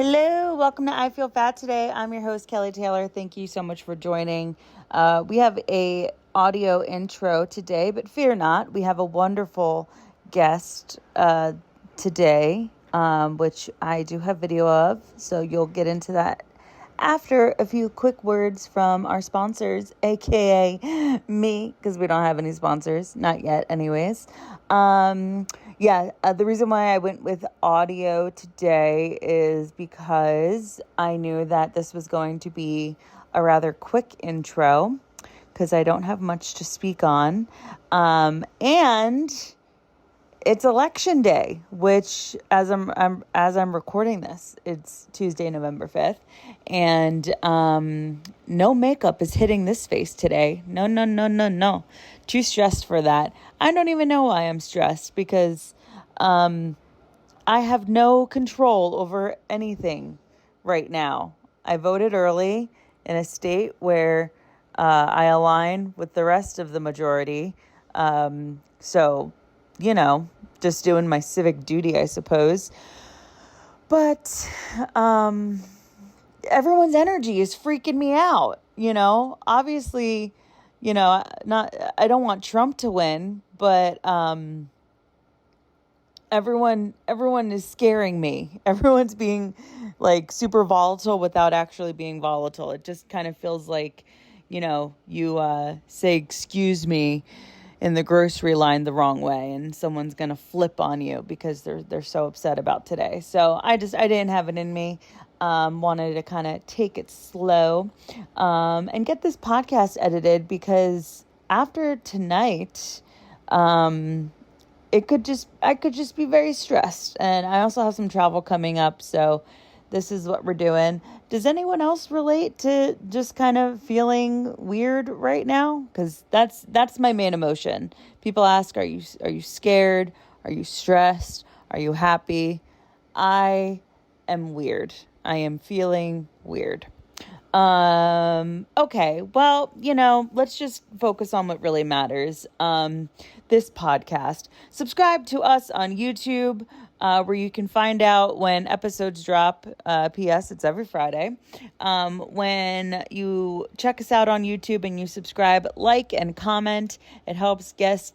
Hello, welcome to I Feel Fat Today. I'm your host, Kelly Taylor. Thank you so much for joining. We have a audio intro today, but fear not, we have a wonderful guest today, which I do have video of, so you'll get into that after a few quick words from our sponsors, aka me, because we don't have any sponsors, not yet anyways. The reason why I went with audio today is because I knew that this was going to be a rather quick intro because I don't have much to speak on. And it's election day, which as I'm recording this, it's Tuesday, November 5th, and no makeup is hitting this face today. No. Too stressed for that. I don't even know why I'm stressed because I have no control over anything right now. I voted early in a state where I align with the rest of the majority. So, just doing my civic duty, I suppose. But everyone's energy is freaking me out, Obviously, I don't want Trump to win, but everyone is scaring me. Everyone's being like super volatile without actually being volatile. It just kind of feels like, you say excuse me in the grocery line the wrong way and someone's going to flip on you because they're so upset about today. So I didn't have it in me. Wanted to kind of take it slow and get this podcast edited because after tonight, I could just be very stressed. And I also have some travel coming up. So this is what we're doing. Does anyone else relate to just kind of feeling weird right now? Because that's my main emotion. People ask, are you scared? Are you stressed? Are you happy? I am weird. I am feeling weird. Okay, well, let's just focus on what really matters. This podcast. Subscribe to us on YouTube, where you can find out when episodes drop. P.S. It's every Friday. When you check us out on YouTube and you subscribe, like, and comment, it helps gets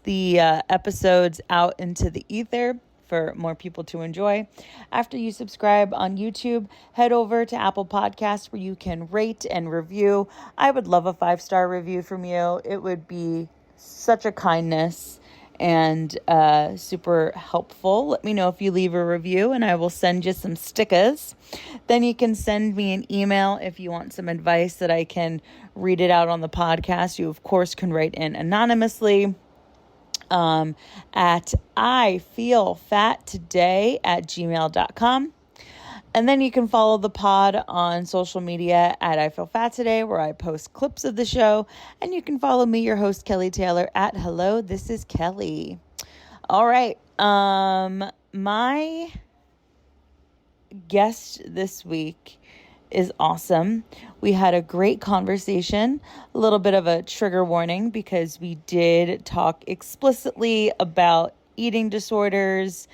the episodes out into the ether for more people to enjoy. After you subscribe on YouTube, head over to Apple Podcasts where you can rate and review. I would love a 5-star review from you. It would be such a kindness and super helpful. Let me know if you leave a review and I will send you some stickers. Then you can send me an email if you want some advice that I can read it out on the podcast. You, of course, can write in anonymously at ifeelfattoday@gmail.com. And then you can follow the pod on social media at I Feel Fat Today, where I post clips of the show. And you can follow me, your host, Kelly Taylor, at Hello, This is Kelly. All right. My guest this week is awesome. We had a great conversation, a little bit of a trigger warning because we did talk explicitly about eating disorders,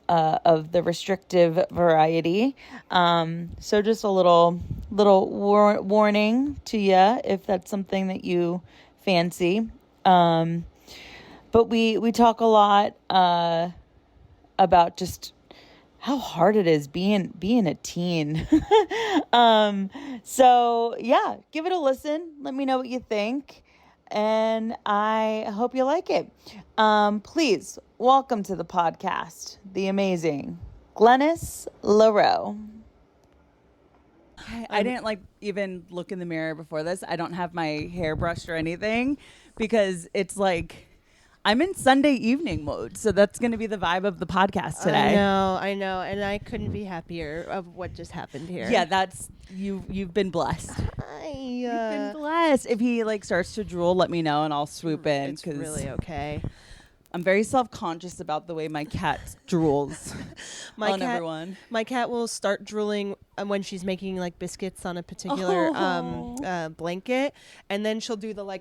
of the restrictive variety. So just a little warning to you if that's something that you fancy. But we talk a lot about just how hard it is being a teen. So yeah, give it a listen. Let me know what you think. And I hope you like it. Please welcome to the podcast, the amazing Glennis LaRoe. I didn't even look in the mirror before this. I don't have my hair brushed or anything because it's like I'm in Sunday evening mode. So that's going to be the vibe of the podcast today. I know. And I couldn't be happier of what just happened here. Yeah, that's you've been blessed. You've been blessed. If he starts to drool, let me know and I'll swoop in. It's really okay. I'm very self-conscious about the way my cat drools on everyone. My cat will start drooling when she's making biscuits on a particular blanket, and then she'll do the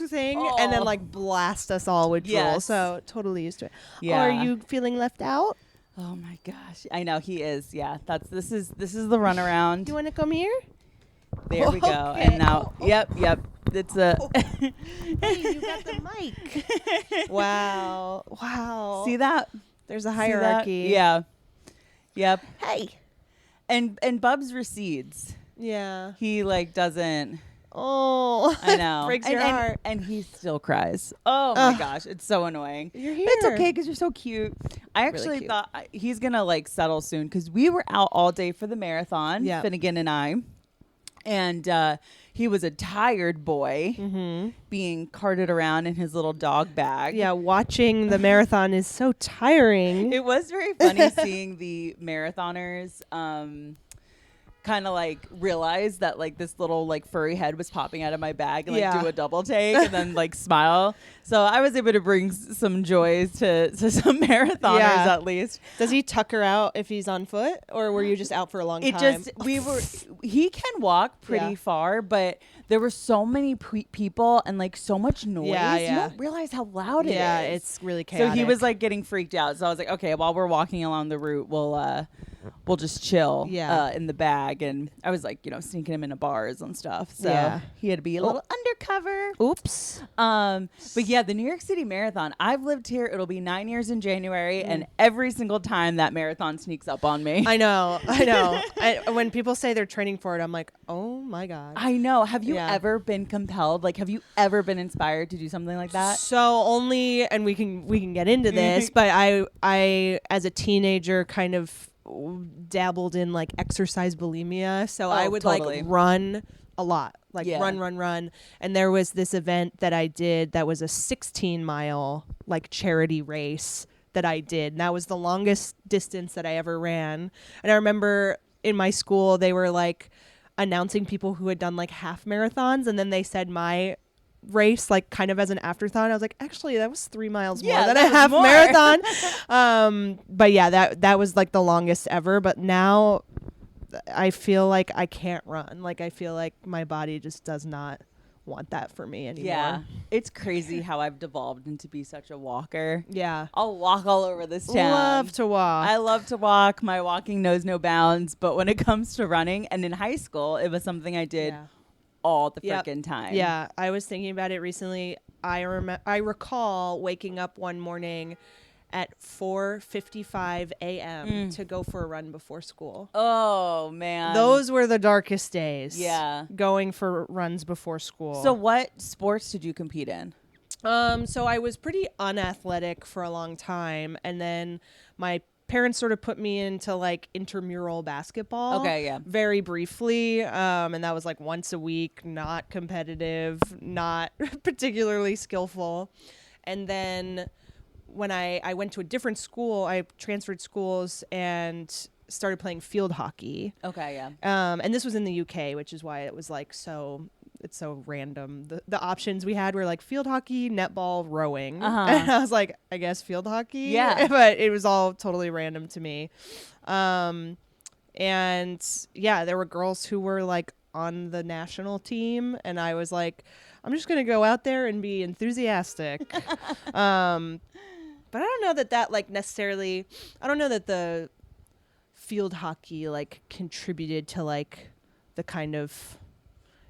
thing and then blast us all with drool. Yes. So totally used to it. Yeah. Are you feeling left out? Oh my gosh. I know he is. Yeah. This is the runaround. You want to come here? There we go. Okay. And now yep. It's a Hey, you got the mic. Wow. See that? There's a See that? hierarchy. Yeah. Yep. Hey. And Bubs recedes. Yeah. He like doesn't. Oh. I know. Breaks your heart. And he still cries. Oh my gosh, it's so annoying. You're here. But it's okay because you're so cute. I actually cute. thought he's gonna like settle soon because we were out all day for the marathon. Yeah. Finnegan and I, and he was a tired boy being carted around in his little dog bag. Yeah, watching the marathon is so tiring. It was very funny seeing the marathoners kind of like realize that like this little like furry head was popping out of my bag and like do a double take and then like smile. So I was able to bring some joys to some marathoners at least. Does he tuck her out if he's on foot, or were you just out for a long time? He can walk pretty far, but there were so many people and like so much noise. You don't realize how loud it is. Yeah, it's really chaotic. So he was like getting freaked out. So I was like, okay, while we're walking along the route, we'll just chill in the bag. And I was like, sneaking him into bars and stuff. So he had to be a little undercover. Oops. But yeah, the New York City Marathon, I've lived here. It'll be 9 years in January. And every single time that marathon sneaks up on me. I know. When people say they're training for it, I'm like, oh my God. I know. Have you ever been compelled? Like, have you ever been inspired to do something like that? So only, and we can get into this, but I as a teenager kind of dabbled in like exercise bulimia. So I would like run a lot, like run. And there was this event that I did that was a 16-mile like charity race that I did. And that was the longest distance that I ever ran. And I remember in my school, they were like announcing people who had done like half marathons. And then they said my race like kind of as an afterthought. I was like, actually, that was 3 miles more than a half marathon. But yeah, that was like the longest ever. But now I feel like I can't run. Like I feel like my body just does not want that for me anymore. Yeah. It's crazy how I've devolved into be such a walker. Yeah. I'll walk all over this town. Love to walk. I love to walk. My walking knows no bounds. But when it comes to running, and in high school, it was something I did all the freaking time. Yeah. I was thinking about it recently. I recall waking up one morning at 4:55 a.m. to go for a run before school. Oh, man. Those were the darkest days. Yeah. Going for runs before school. So what sports did you compete in? So I was pretty unathletic for a long time. And then my parents sort of put me into like intramural basketball. Okay, yeah. Very briefly. And that was like once a week, not competitive, not particularly skillful. And then when I went to a different school, I transferred schools and started playing field hockey. Okay, yeah. And this was in the UK, which is why it was like it's so random. The options we had were like field hockey, netball, rowing. And I was like, I guess field hockey. Yeah. But it was all totally random to me. And yeah, there were girls who were like on the national team. And I was like, I'm just going to go out there and be enthusiastic. But I don't know that like necessarily, I don't know that the field hockey like contributed to like the kind of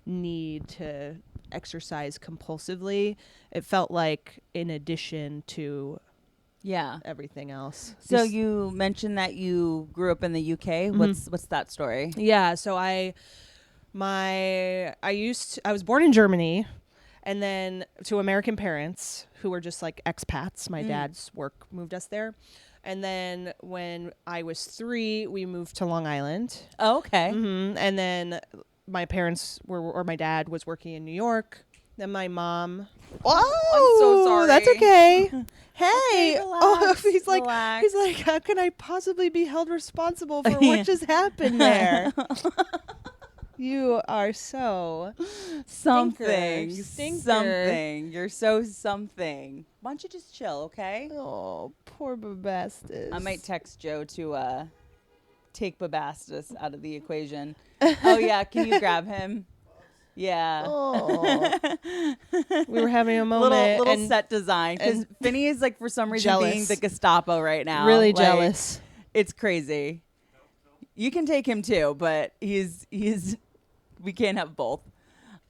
need to exercise compulsively. It felt like in addition to everything else. So you mentioned that you grew up in the UK. What's that story? Yeah, so I was born in Germany. And then to American parents who were just like expats. My dad's work moved us there. And then when I was 3, we moved to Long Island. Oh, okay. And then my parents my dad was working in New York. Then my mom. Oh, I'm so sorry. That's okay. Hey. Okay, relax, he's like, how can I possibly be held responsible for what just happened there? You are so something. Stinker. You're so something. Why don't you just chill, okay? Oh, poor Babastis. I might text Joe to take Babastis out of the equation. Oh, yeah. Can you grab him? Yeah. Oh. We were having a moment. Little set design. Because Finny is, like, for some reason jealous. being the Gestapo right now. Really like, jealous. It's crazy. You can take him too, but he's we can't have both.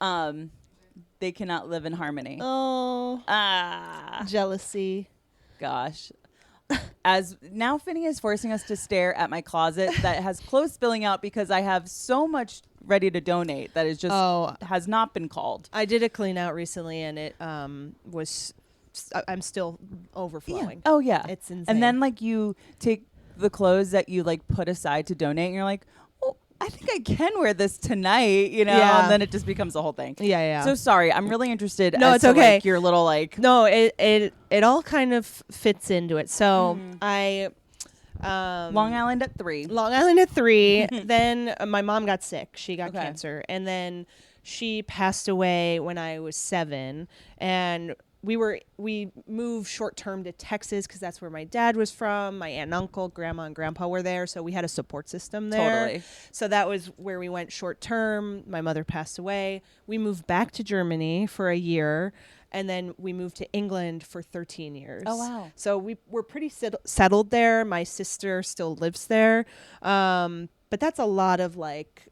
They cannot live in harmony. Oh, jealousy. Gosh. As now Finney is forcing us to stare at my closet that has clothes spilling out because I have so much ready to donate that is just has not been called. I did a clean out recently and it was I'm still overflowing. Yeah. Oh yeah. It's insane. And then like you take the clothes that you like put aside to donate and you're like, "Oh, I think I can wear this tonight," you know, and then it just becomes the whole thing. Yeah. So sorry, I'm really interested No, as it's to, okay. like, your little like No, it all kind of fits into it. So I Long Island at 3. Long Island at 3. Then my mom got sick. She got cancer. And then she passed away when I was 7. And we moved short term to Texas because that's where my dad was from. My aunt and uncle, grandma and grandpa were there. So we had a support system there. Totally. So that was where we went short term. My mother passed away. We moved back to Germany for a year. And then we moved to England for 13 years. Oh, wow. So we're pretty settled there. My sister still lives there. But that's a lot of like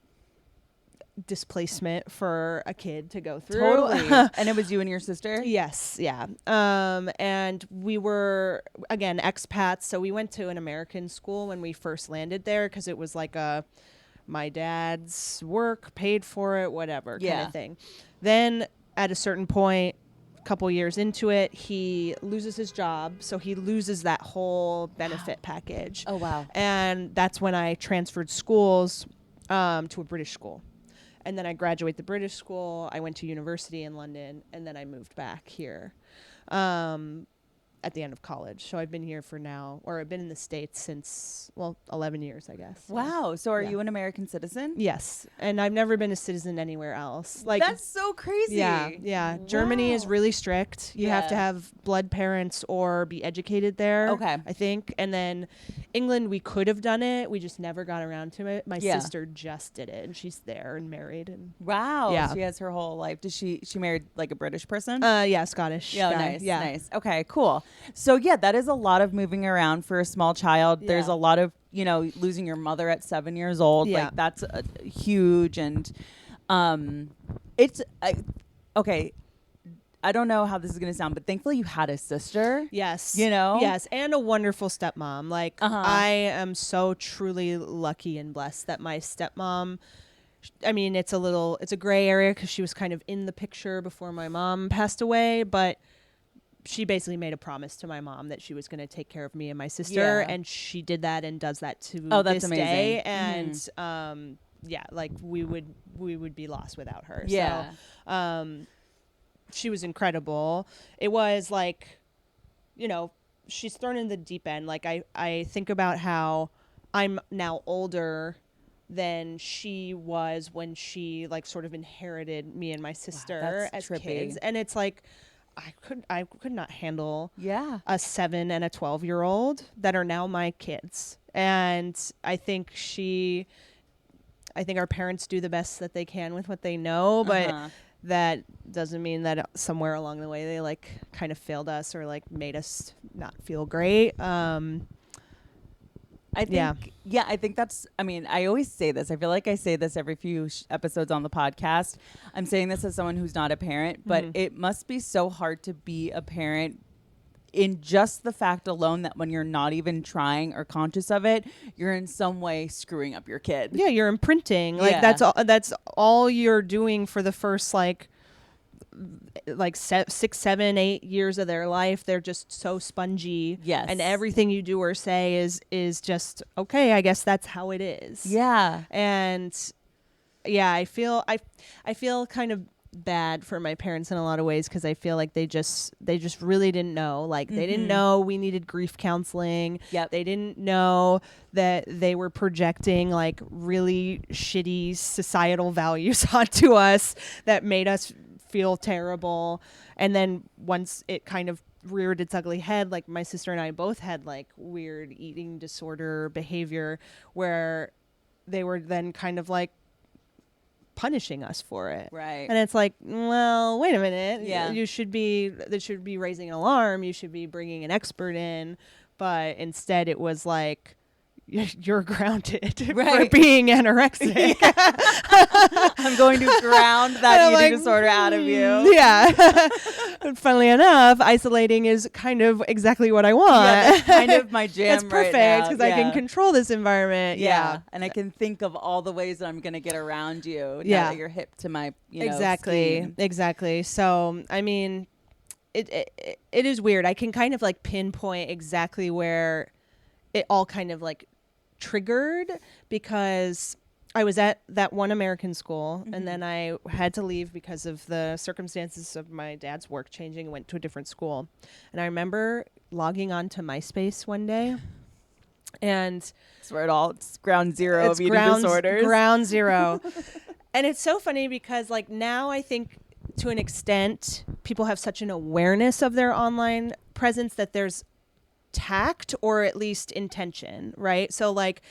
displacement for a kid to go through. Totally. And it was you and your sister? Yes. Yeah. And we were, again, expats. So we went to an American school when we first landed there because it was like my dad's work paid for it, whatever kind of thing. Then at a certain point, couple years into it, he loses his job, so he loses that whole benefit package. Oh wow. And that's when I transferred schools to a British school, and then I graduated the British school. I went to university in London, and then I moved back here at the end of college. So I've been here I've been in the States since 11 years, I guess. Wow. So are you an American citizen? Yes, and I've never been a citizen anywhere else. Like that's so crazy. Yeah. Wow. Germany is really strict. You have to have blood parents or be educated there. Okay. I think. And then England, we could have done it. We just never got around to it. My sister just did it, and she's there and married. And wow. Yeah. She has her whole life. Does she married like a British person? Yeah, Scottish. Oh, nice. Yeah. Nice. Okay, cool. So yeah, that is a lot of moving around for a small child. There's a lot of, losing your mother at 7 years old. Yeah. Like that's huge. And okay. I don't know how this is going to sound, but thankfully you had a sister. Yes. Yes. And a wonderful stepmom. Like I am so truly lucky and blessed that my stepmom, I mean, it's a gray area because she was kind of in the picture before my mom passed away, but she basically made a promise to my mom that she was going to take care of me and my sister, and she did that and does that to this amazing. day. And like we would be lost without her. Yeah. So she was incredible. It was like, she's thrown in the deep end. Like I think about how I'm now older than she was when she like sort of inherited me and my sister as trippy. kids. And it's like, I could not handle a 7 and a 12-year-old that are now my kids. And I think our parents do the best that they can with what they know, but that doesn't mean that somewhere along the way they like kind of failed us or like made us not feel great. I think that's, I always say this. I feel like I say this every few episodes on the podcast. I'm saying this as someone who's not a parent, but it must be so hard to be a parent in just the fact alone that when you're not even trying or conscious of it, you're in some way screwing up your kid. Yeah, you're imprinting. Like that's all you're doing for the first like 6, 7, 8 years of their life. They're just so spongy. Yes. And everything you do or say is just, okay, I guess that's how it is. Yeah. And yeah, I feel kind of bad for my parents in a lot of ways because I feel like they just really didn't know. Like they didn't know we needed grief counseling. Yep. They didn't know that they were projecting like really shitty societal values onto us that made us feel terrible. And then once it kind of reared its ugly head, like my sister and I both had like weird eating disorder behavior where they were then kind of like punishing us for it. Right. And it's like, well, wait a minute. Yeah. They should be raising an alarm. You should be bringing an expert in. But instead it was like, you're grounded for being anorexic. I'm going to ground that eating disorder out of you. Yeah. Funnily enough, isolating is kind of exactly what I want. Yeah, that's kind of my jam. That's perfect because I can control this environment. Yeah. And I can think of all the ways that I'm going to get around you. Now that you're hip to my, Exactly. So, I mean, it is weird. I can kind of like pinpoint exactly where it all kind of like triggered, because I was at that one American school, and then I had to leave because of the circumstances of my dad's work changing and went to a different school. And I remember logging on to MySpace one day, and it's where it's ground zero of eating disorders. Ground zero. And it's so funny because like now I think to an extent people have such an awareness of their online presence that there's tact or at least intention, right? So like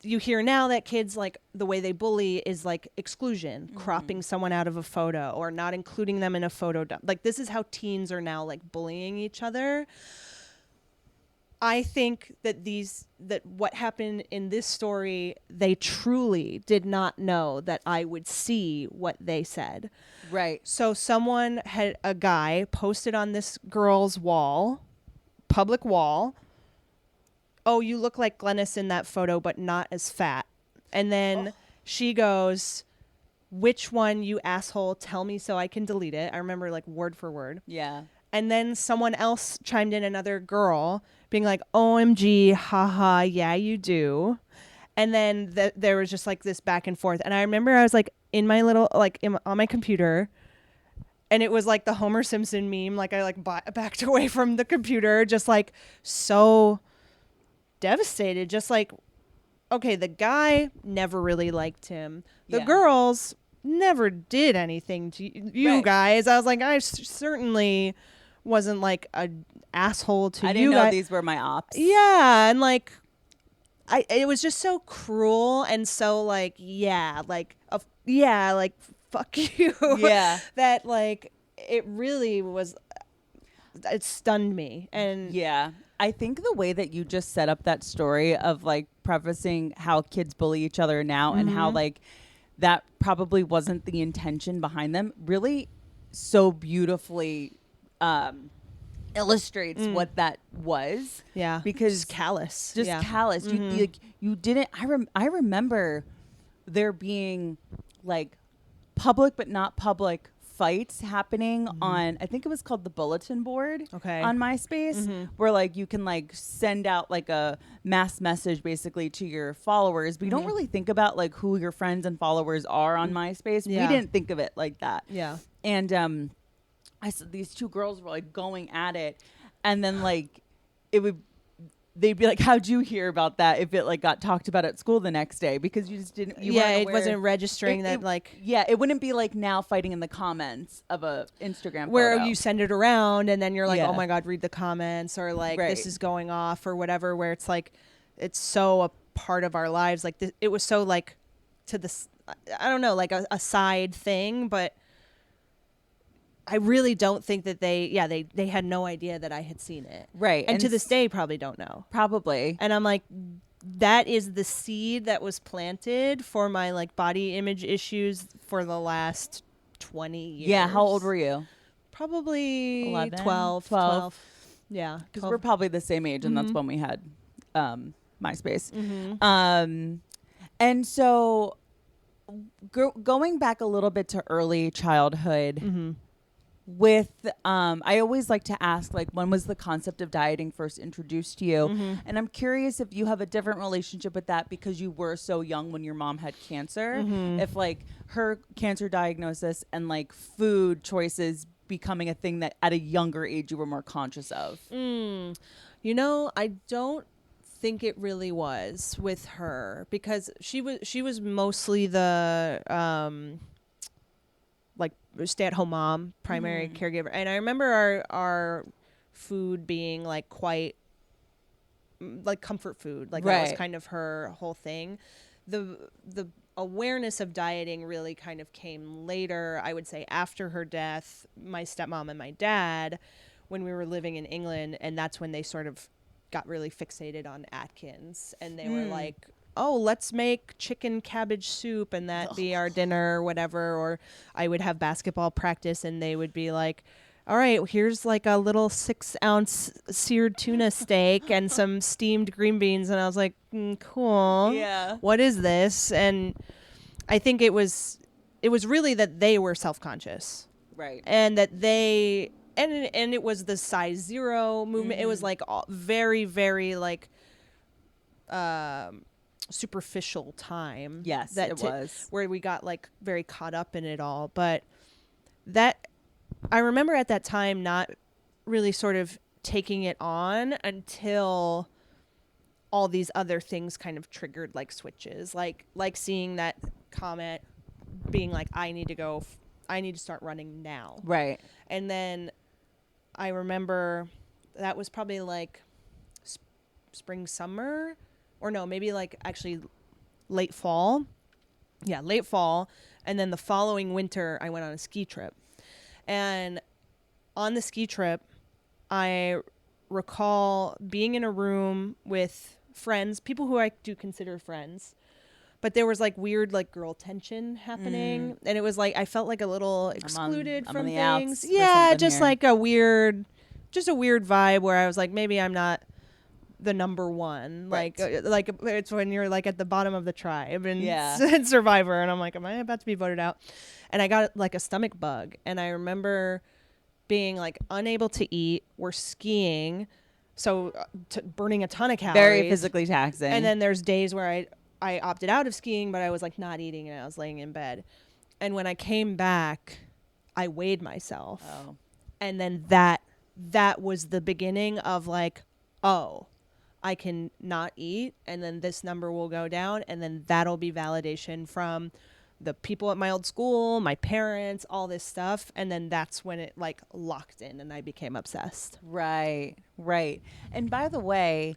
you hear now that kids, like the way they bully is like exclusion, cropping someone out of a photo or not including them in a photo dump. Like this is how teens are now like bullying each other. I think that what happened in this story, they truly did not know that I would see what they said. Right. So a guy posted on this girl's wall, public wall, "Oh, you look like Glennis in that photo, but not as fat." And then she goes, "Which one, you asshole? Tell me so I can delete it." I remember like word for word. Yeah. And then someone else chimed in, another girl, being like, "OMG, haha, yeah, you do." And then there was just like this back and forth. And I remember I was like in my little, like on my computer, and it was like the Homer Simpson meme. Like I like backed away from the computer, just like so devastated. Just like, okay, the guy never really liked him. The girls never did anything to you guys. I was like, I certainly wasn't like a asshole to you. I didn't know these were my ops. Yeah, and like it was just so cruel and so like like fuck you. Yeah. That like it really was. It stunned me. And yeah, I think the way that you just set up that story of like prefacing how kids bully each other now and how like that probably wasn't the intention behind them really so beautifully illustrates what that was. Yeah, because just callous. Callous. You didn't. I remember there being like public but not public fights happening on, I think it was called the bulletin board on MySpace, where like you can like send out like a mass message basically to your followers, but you don't really think about like who your friends and followers are on MySpace. We didn't think of it like that. Yeah. And I said these two girls were like going at it, and then like they'd be like, "How'd you hear about that?" If it like got talked about at school the next day, because you just didn't. It wasn't registering that like. Yeah, it wouldn't be like now fighting in the comments of a Instagram where photo. You send it around and then you're like, "Oh my God, read the comments," or like this is going off or whatever. Where it's like, it's so a part of our lives. Like it was so like to this, I don't know, like a side thing, but. I really don't think that they had no idea that I had seen it. Right. And to this day, probably don't know. Probably. And I'm like, that is the seed that was planted for my like body image issues for the last 20 years. Yeah. How old were you? Probably 11? 12. Yeah. Because we're probably the same age, and that's when we had MySpace. And so going back a little bit to early childhood, with I always like to ask, like, when was the concept of dieting first introduced to you? And I'm curious if you have a different relationship with that because you were so young when your mom had cancer, if like her cancer diagnosis and like food choices becoming a thing that at a younger age you were more conscious of. You know, I don't think it really was with her, because she was mostly the like stay-at-home mom, primary caregiver. And I remember our food being like quite like comfort food. Like that was kind of her whole thing. The awareness of dieting really kind of came later, I would say after her death, my stepmom and my dad, when we were living in England, and that's when they sort of got really fixated on Atkins, and they were like, oh, let's make chicken cabbage soup and that be our dinner or whatever. Or I would have basketball practice and they would be like, all right, here's like a little 6-ounce seared tuna steak and some steamed green beans. And I was like, cool. Yeah. What is this? And I think it was really that they were self-conscious. Right. And that they, and it was the size 0 movement. It was like very, very like, superficial time. Yes, it was. Where we got like very caught up in it all. But that, I remember at that time not really sort of taking it on until all these other things kind of triggered like switches, like seeing that comment being like, I need to start running now. Right. And then I remember that was probably like spring, summer, or no, maybe like actually late fall. Yeah, late fall. And then the following winter, I went on a ski trip. And on the ski trip, I recall being in a room with friends, people who I do consider friends. But there was like weird like girl tension happening. And it was like I felt like a little excluded from things. Yeah, just like a weird vibe where I was like, maybe I'm not the number one. Right. Like it's when you're like at the bottom of the tribe and Survivor, and I'm like, am I about to be voted out? And I got like a stomach bug, and I remember being like unable to eat. We're skiing, so burning a ton of calories, very physically taxing. And then there's days where I opted out of skiing, but I was like not eating and I was laying in bed. And when I came back, I weighed myself. Oh. And then that was the beginning of like, oh, I can not eat, and then this number will go down, and then that'll be validation from the people at my old school, my parents, all this stuff. And then that's when it like locked in and I became obsessed. Right. And by the way,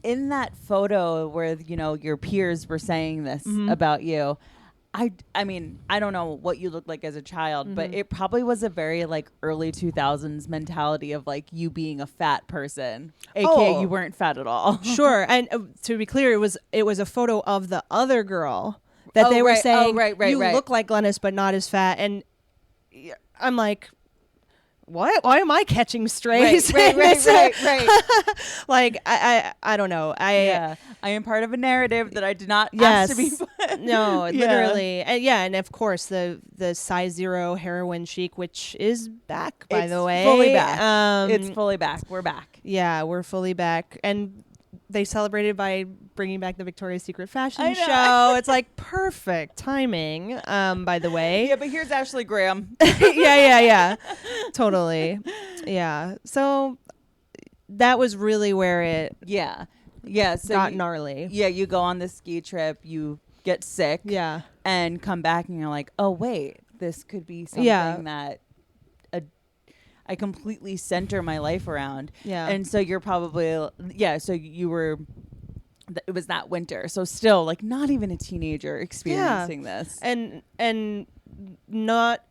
in that photo where, you know, your peers were saying this about you, I mean, I don't know what you looked like as a child, but it probably was a very like early 2000s mentality of like you being a fat person, aka you weren't fat at all. Sure. And to be clear, it was a photo of the other girl that they were saying, you look like Glennis, but not as fat. And I'm like, what? Why am I catching strays? Right. Like, I don't know. I am part of a narrative that I did not ask to be. No, literally. And of course, the size 0 heroin chic, which is back, by the way. Fully back. It's fully back. We're back. Yeah, we're fully back. And they celebrated by bringing back the Victoria's Secret fashion show. It's like perfect timing, by the way. Yeah, but here's Ashley Graham. Yeah. Totally. Yeah. So that was really where it so got gnarly. Yeah, you go on this ski trip, you get sick. Yeah. And come back and you're like, oh, wait, this could be something that I completely center my life around. Yeah. And so you're probably, so you were, it was that winter. So still like not even a teenager experiencing this. And not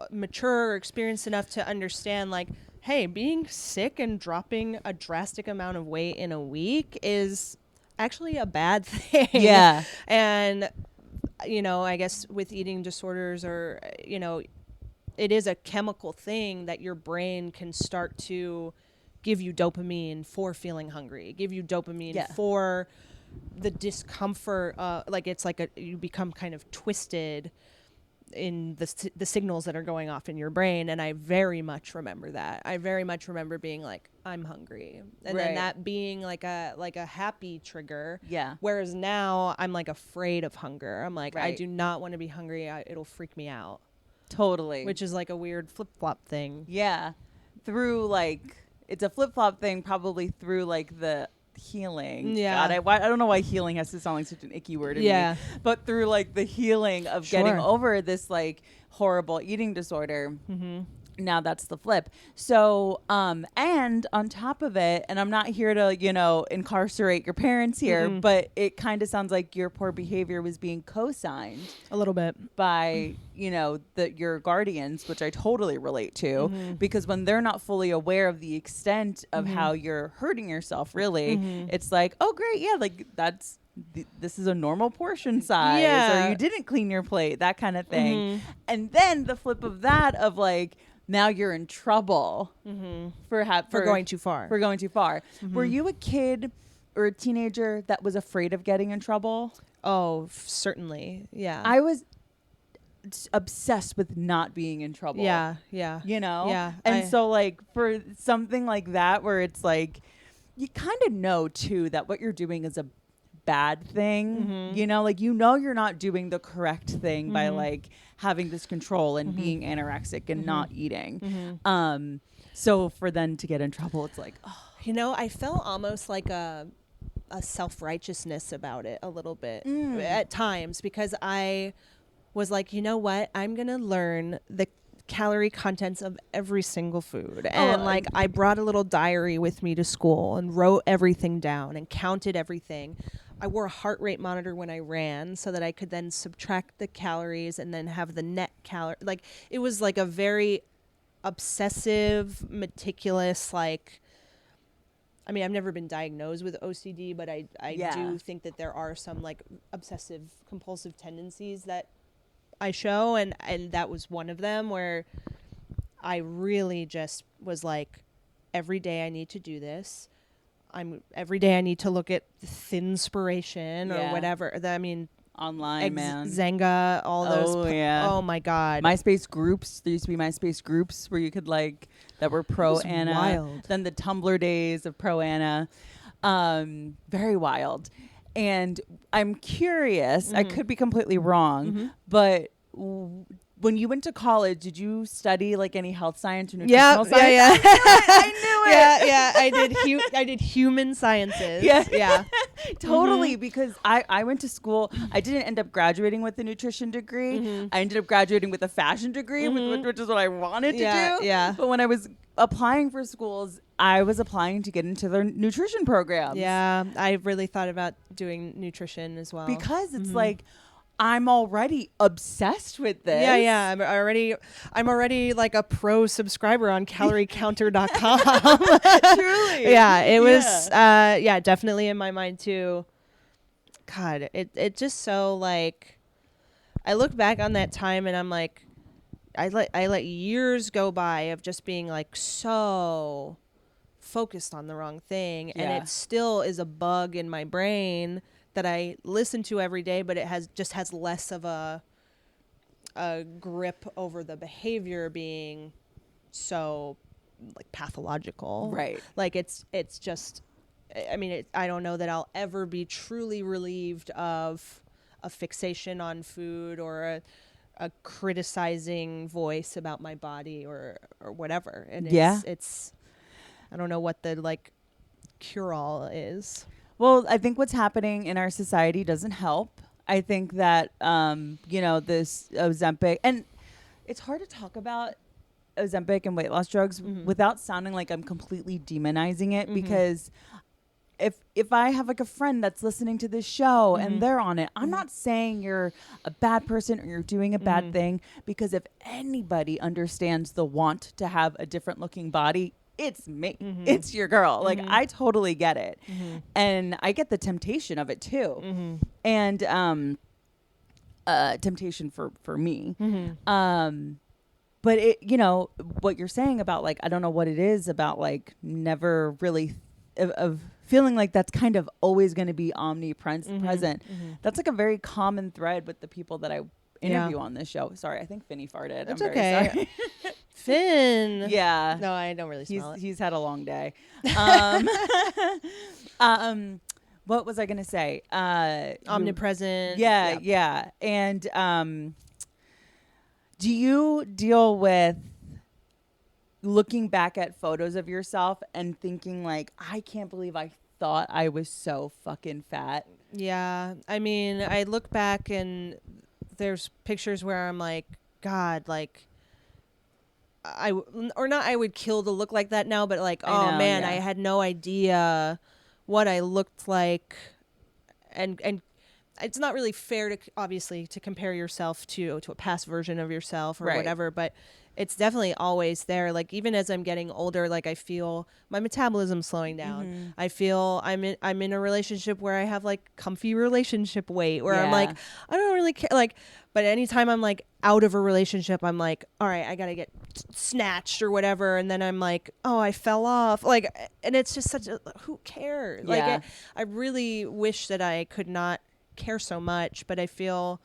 mature or experienced enough to understand like, hey, being sick and dropping a drastic amount of weight in a week is actually a bad thing. Yeah. And, you know, I guess with eating disorders or, you know, it is a chemical thing that your brain can start to give you dopamine for feeling hungry, give you dopamine for the discomfort. Like it's like you become kind of twisted in the signals that are going off in your brain. And I very much remember that. I very much remember being like, I'm hungry. And then that being like a happy trigger. Yeah. Whereas now I'm like afraid of hunger. I'm like, I do not want to be hungry. It'll freak me out. Totally. Which is like a weird flip-flop thing. Yeah. Through like, it's a flip-flop thing probably through like the healing. Yeah. God, I don't know why healing has to sound like such an icky word to me. But through like the healing of getting over this like horrible eating disorder. Now that's the flip. So, and on top of it, and I'm not here to, incarcerate your parents here, but it kind of sounds like your poor behavior was being co-signed a little bit by, your guardians, which I totally relate to, because when they're not fully aware of the extent of how you're hurting yourself, really, it's like, oh, great. Yeah. Like this is a normal portion size, or you didn't clean your plate, that kind of thing. And then the flip of that of like, now you're in trouble for going too far. For going too far. Were you a kid or a teenager that was afraid of getting in trouble? Oh, certainly. Yeah. I was obsessed with not being in trouble. Yeah. Yeah. And so like for something like that where it's like you kind of know too that what you're doing is a bad thing, like you're not doing the correct thing by like having this control and being anorexic and not eating. So for them to get in trouble, it's like, I felt almost like a self-righteousness about it a little bit at times, because I was like, you know what, I'm gonna learn the calorie contents of every single food. And like I brought a little diary with me to school and wrote everything down and counted everything. I wore a heart rate monitor when I ran so that I could then subtract the calories and then have the net calorie. Like it was like a very obsessive, meticulous, like, I mean, I've never been diagnosed with OCD, but I do think that there are some like obsessive compulsive tendencies that I show. And that was one of them where I really just was like, every day I need to do this. Every day I need to look at Thinspiration or whatever. I mean, online, man. Zenga, all those. Oh my God. MySpace groups. There used to be MySpace groups where you could like, that were pro Anna. Wild. Then the Tumblr days of pro Anna. Very wild. And I'm curious, I could be completely wrong, but when you went to college, did you study like any health science or nutritional science? Yeah. I knew it. Yeah. I did human sciences. Yeah. Totally. Because I went to school. I didn't end up graduating with a nutrition degree. I ended up graduating with a fashion degree, which is what I wanted to do. Yeah. But when I was applying for schools, I was applying to get into their nutrition programs. Yeah. I really thought about doing nutrition as well. Because it's like, I'm already obsessed with this. Yeah. I'm already like a pro subscriber on caloriecounter.com. Truly. Yeah, it was definitely in my mind too. God, it just so like, I look back on that time and I'm like, I let years go by of just being like so focused on the wrong thing, and it still is a bug in my brain that I listen to every day, but it has less of a grip over the behavior being so like pathological. Right. Like it's just, I mean, I don't know that I'll ever be truly relieved of a fixation on food or a criticizing voice about my body or whatever. And it's I don't know what the like cure-all is. Well, I think what's happening in our society doesn't help. I think that, this Ozempic, and it's hard to talk about Ozempic and weight loss drugs without sounding like I'm completely demonizing it, because if I have like a friend that's listening to this show and they're on it, I'm not saying you're a bad person or you're doing a bad thing, because if anybody understands the want to have a different looking body, it's me. It's your girl. Like, I totally get it. And I get the temptation of it too. And temptation for me. But it, what you're saying about like, I don't know what it is about like never really of feeling like that's kind of always going to be omnipresent. That's like a very common thread with the people that I interview on this show. Sorry, I think Finny farted. It's I'm okay. Very sorry. Finn. Yeah. No, I don't really smell it. He's had a long day. What was I going to say? Omnipresent. Yeah. And do you deal with looking back at photos of yourself and thinking like, I can't believe I thought I was so fucking fat? Yeah. I mean, I look back and there's pictures where I'm like, God, like, I would kill to look like that now, but like, oh know, man, yeah. I had no idea what I looked like. And it's not really fair to obviously to compare yourself to a past version of yourself or Right. whatever, but it's definitely always there. Like even as I'm getting older, like I feel my metabolism's slowing down. I feel I'm in a relationship where I have like comfy relationship weight where I'm like, I don't really care. Like, but anytime I'm like out of a relationship, I'm like, all right, I gotta get snatched or whatever, and then I'm like, oh, I fell off. Like, and it's just such a who cares? Yeah. Like, I really wish that I could not care so much, but I feel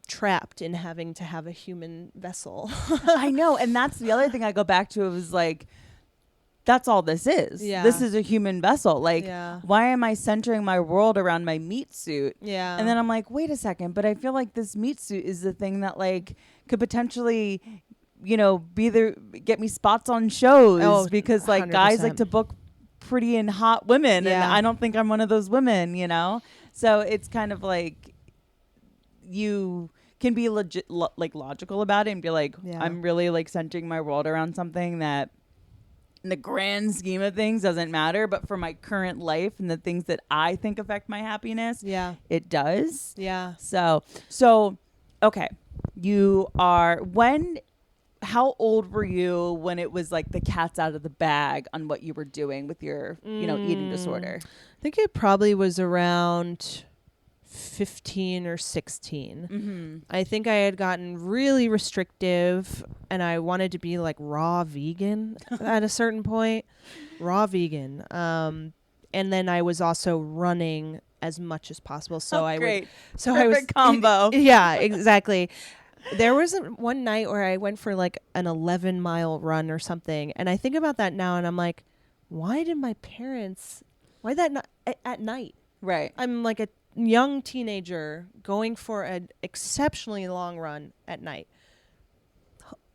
trapped in having to have a human vessel. I know, and that's the other thing I go back to. It was like, that's all this is. Yeah. This is a human vessel. Like, Yeah. why am I centering my world around my meat suit? Yeah. And then I'm like, wait a second, but I feel like this meat suit is the thing that like could potentially, you know, get me spots on shows because like 100%. guys like to book pretty and hot women, Yeah. and I don't think I'm one of those women, you know. So it's kind of like you can be logical about it and be like, I'm really like centering my world around something that in the grand scheme of things doesn't matter, but for my current life and the things that I think affect my happiness, it does. Yeah. So okay, how old were you when it was like the cat's out of the bag on what you were doing with your eating disorder? I think it probably was around 15 or 16. Mm-hmm. I think I had gotten really restrictive and I wanted to be like raw vegan at a certain point. Raw vegan. And then I was also running as much as possible. So Perfect combo. Yeah, exactly. There was one night where I went for like an 11-mile run or something. And I think about that now and I'm like, why that not at night? Right. I'm like a young teenager going for an exceptionally long run at night.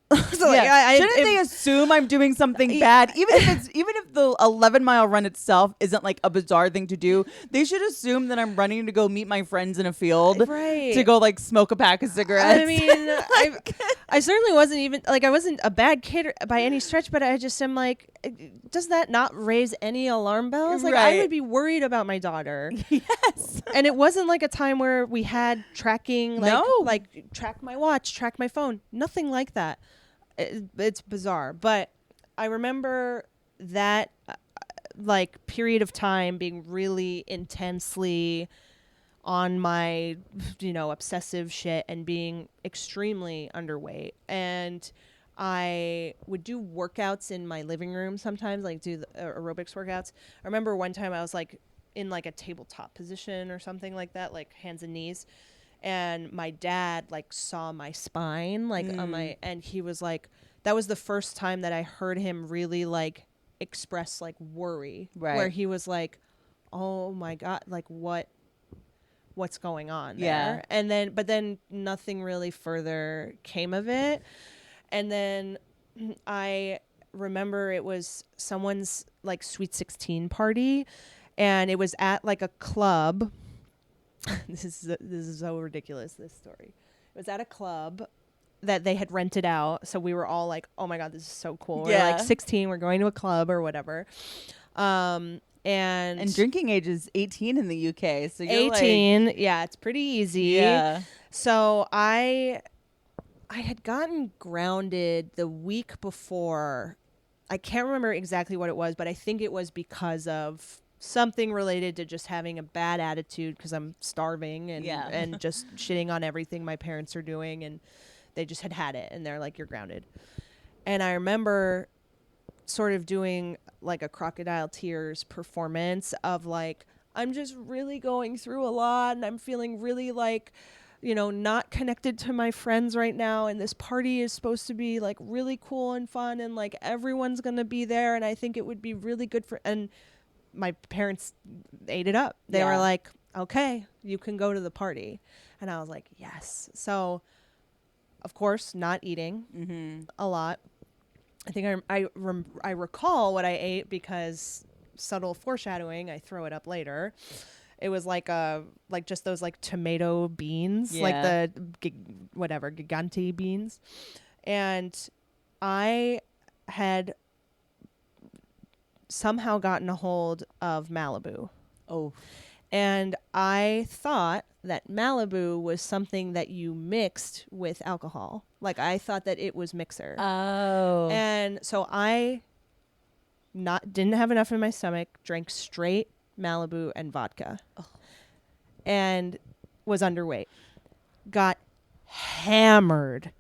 So shouldn't they assume I'm doing something bad, even if the 11-mile run itself isn't like a bizarre thing to do? They should assume that I'm running to go meet my friends in a field, to go like smoke a pack of cigarettes. I mean, I certainly wasn't even like I wasn't a bad kid by any stretch, but I just am like, does that not raise any alarm bells? Like I would be worried about my daughter. Yes, and it wasn't like a time where we had tracking, like track my watch, track my phone, nothing like that. It's bizarre, but I remember that like period of time being really intensely on my, obsessive shit and being extremely underweight. And I would do workouts in my living room sometimes, like do the aerobics workouts. I remember one time I was like in like a tabletop position or something like that, like hands and knees. And my dad like saw my spine like on my, and he was like, that was the first time that I heard him really like express like worry, where he was like, oh my God, like what's going on there? And then, but then nothing really further came of it. And then I remember it was someone's like Sweet 16 party, and it was at like a club. This is so ridiculous, this story. It was at a club that they had rented out, so we were all like, oh my God, this is so cool. We're like 16, we're going to a club or whatever. And drinking age is 18 in the UK, so you're 18, yeah, it's pretty easy. Yeah. So I had gotten grounded the week before. I can't remember exactly what it was, but I think it was because of something related to just having a bad attitude because I'm starving and just shitting on everything my parents are doing, and they just had it, and they're like, you're grounded. And I remember sort of doing like a crocodile tears performance of like, I'm just really going through a lot and I'm feeling really like, not connected to my friends right now, and this party is supposed to be like really cool and fun and like everyone's gonna be there, and I think it would be really good and my parents ate it up. They were like, okay, you can go to the party. And I was like, yes. So of course, not eating a lot. I think I recall what I ate because subtle foreshadowing, I throw it up later. It was like just those like tomato beans, like the gigante beans. And I had somehow gotten a hold of Malibu. Oh. And I thought that Malibu was something that you mixed with alcohol. Like, I thought that it was mixer. Oh. And so I didn't have enough in my stomach, drank straight Malibu and vodka. Oh. And was underweight. Got hammered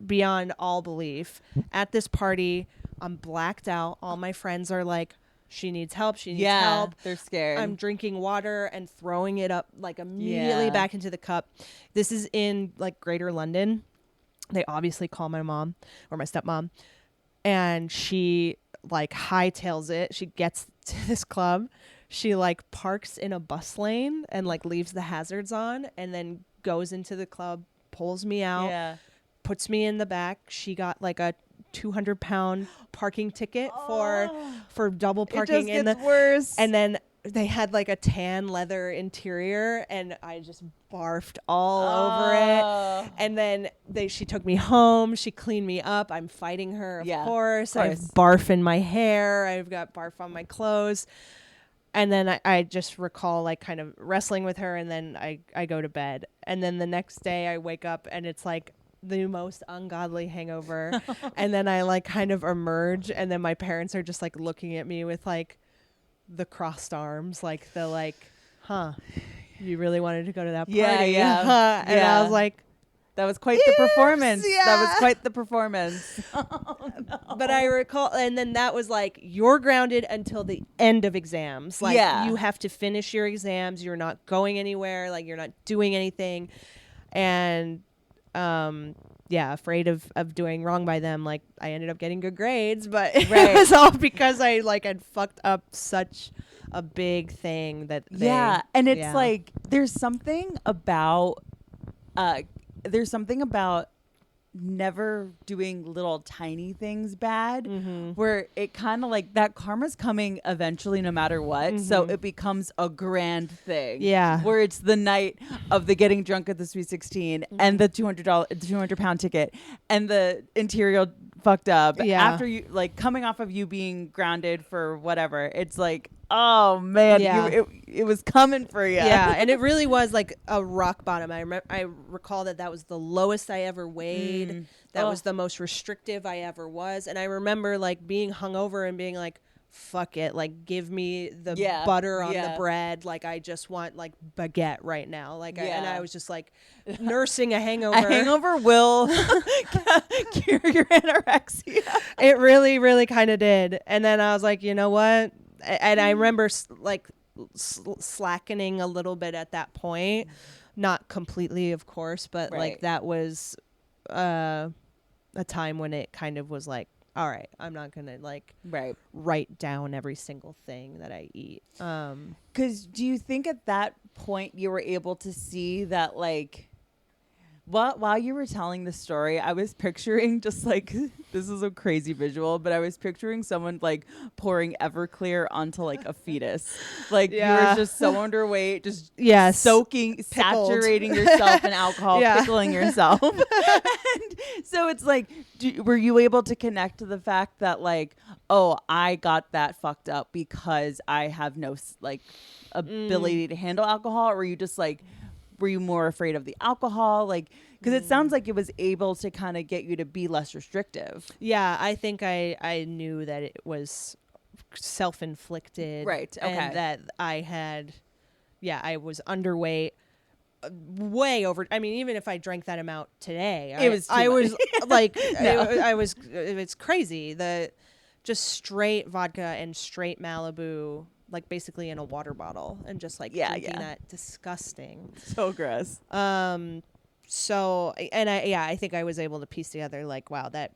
beyond all belief at this party. I'm blacked out. All my friends are like, she needs help. She needs help. They're scared. I'm drinking water and throwing it up like immediately back into the cup. This is in like Greater London. They obviously call my mom or my stepmom, and she like hightails it. She gets to this club. She like parks in a bus lane and like leaves the hazards on, and then goes into the club, pulls me out, puts me in the back. She got like a 200-pound parking ticket for double parking. It just gets worse. And then they had like a tan leather interior, and I just barfed all over it. And then she took me home. She cleaned me up. I'm fighting her, of course. I have barf in my hair. I've got barf on my clothes. And then I just recall like kind of wrestling with her, and then I go to bed. And then the next day I wake up and it's like the most ungodly hangover. And then I like kind of emerge, and then my parents are just like looking at me with like the crossed arms, like the like, huh, you really wanted to go to that party? Yeah. And I was like, that was quite the performance. That was quite the performance. Oh, no. But I recall, and then that was like, you're grounded until the end of exams. Like, you have to finish your exams. You're not going anywhere. Like, you're not doing anything. And, afraid of doing wrong by them. Like, I ended up getting good grades, but it was all because I like had fucked up such a big thing that and it's like, there's something about never doing little tiny things bad, where it kind of like that karma's coming eventually no matter what. So it becomes a grand thing. Yeah. Where it's the night of the getting drunk at the Sweet 16 and the £200 ticket and the interior fucked up. After you like coming off of you being grounded for whatever, it's like, oh man, it was coming for you. Yeah, and it really was like a rock bottom. I recall that was the lowest I ever weighed. That was the most restrictive I ever was. And I remember like being hungover and being like, fuck it, like give me the butter on the bread. Like I just want like baguette right now. Like and I was just like nursing a hangover. A hangover will cure your anorexia. It really, really kind of did. And then I was like, you know what? And I remember like slackening a little bit at that point, not completely, of course, but like that was a time when it kind of was like, all right, I'm not gonna like write down every single thing that I eat. 'Cause do you think at that point you were able to see that like? While you were telling the story, I was picturing just like, this is a crazy visual, but I was picturing someone like pouring Everclear onto like a fetus. Like you were just so underweight, just soaking, saturating yourself in alcohol, pickling yourself. And so it's like, were you able to connect to the fact that like, oh, I got that fucked up because I have no like ability to handle alcohol? Or were you just like, were you more afraid of the alcohol? Like, because it sounds like it was able to kind of get you to be less restrictive. Yeah, I think I knew that it was self-inflicted. Right. Okay. And that I had, I was underweight. Way over. I mean, even if I drank that amount today, I was like, it's crazy. The just straight vodka and straight Malibu, like basically in a water bottle, and just like drinking that. Disgusting. So gross. So, and I think I was able to piece together like, wow, that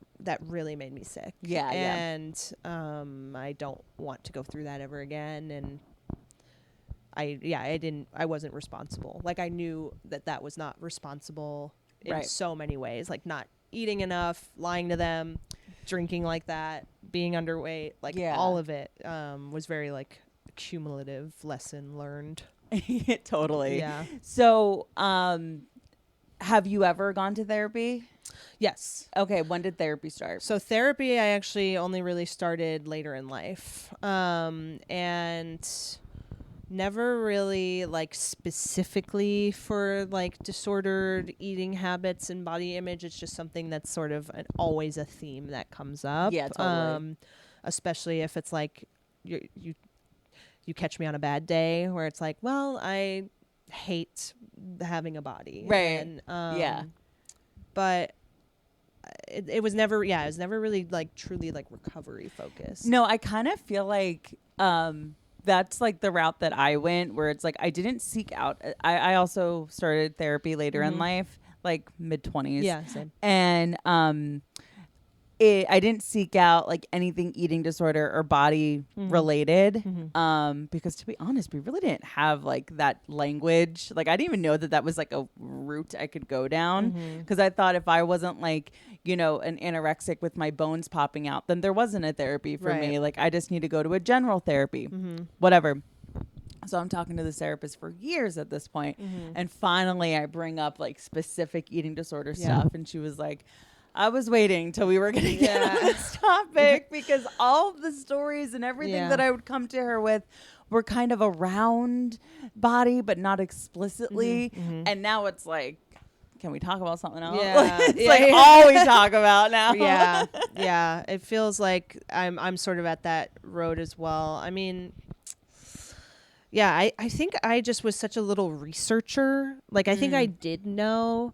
really made me sick. And I don't want to go through that ever again. And I wasn't responsible. Like I knew that was not responsible in so many ways, like not eating enough, lying to them, drinking like that, being underweight, like all of it was very like cumulative lesson learned. Totally. Yeah. So Have you ever gone to therapy? Yes. Okay. When did therapy start? So therapy, I actually only really started later in life, and never really like specifically for like disordered eating habits and body image. It's just something that's sort of always a theme that comes up. Yeah, totally. Especially if it's like you catch me on a bad day where it's like, well, I hate having a body, right? And, yeah, but it was never really like truly like recovery focused. No, I kind of feel like that's like the route that I went, where it's like I didn't seek out. I also started therapy later in life, like mid-20s. Yeah, same. And I didn't seek out like anything eating disorder or body related, because to be honest, we really didn't have like that language. Like I didn't even know that was like a route I could go down, because I thought if I wasn't like, you know, an anorexic with my bones popping out, then there wasn't a therapy for me. Like I just need to go to a general therapy, whatever. So I'm talking to this therapist for years at this point, and finally I bring up like specific eating disorder stuff, and she was like, I was waiting till we were going to get on this topic, because all of the stories and everything that I would come to her with were kind of around body, but not explicitly. And now it's like, can we talk about something else? Yeah. It's like all we talk about now. Yeah. Yeah. It feels like I'm sort of at that road as well. I mean, yeah, I think I just was such a little researcher. Like, I think I did know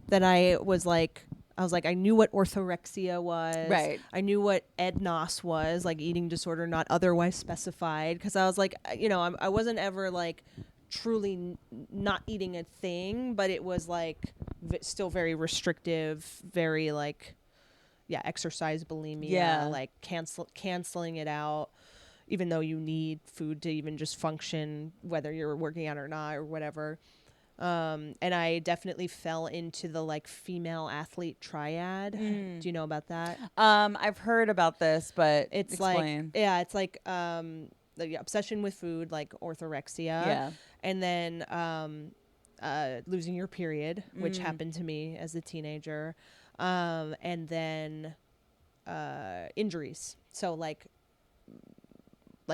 that I was like, I knew what orthorexia was. Right. I knew what EDNOS was, like eating disorder not otherwise specified. Because I was like, you know, I wasn't ever like truly not eating a thing, but it was like still very restrictive, very like, exercise bulimia, like canceling it out, even though you need food to even just function, whether you're working out or not or whatever. And I definitely fell into the like female athlete triad. Do you know about that? I've heard about this, but It's explain. it's like the obsession with food, like orthorexia, and then losing your period, which happened to me as a teenager, and then injuries. So like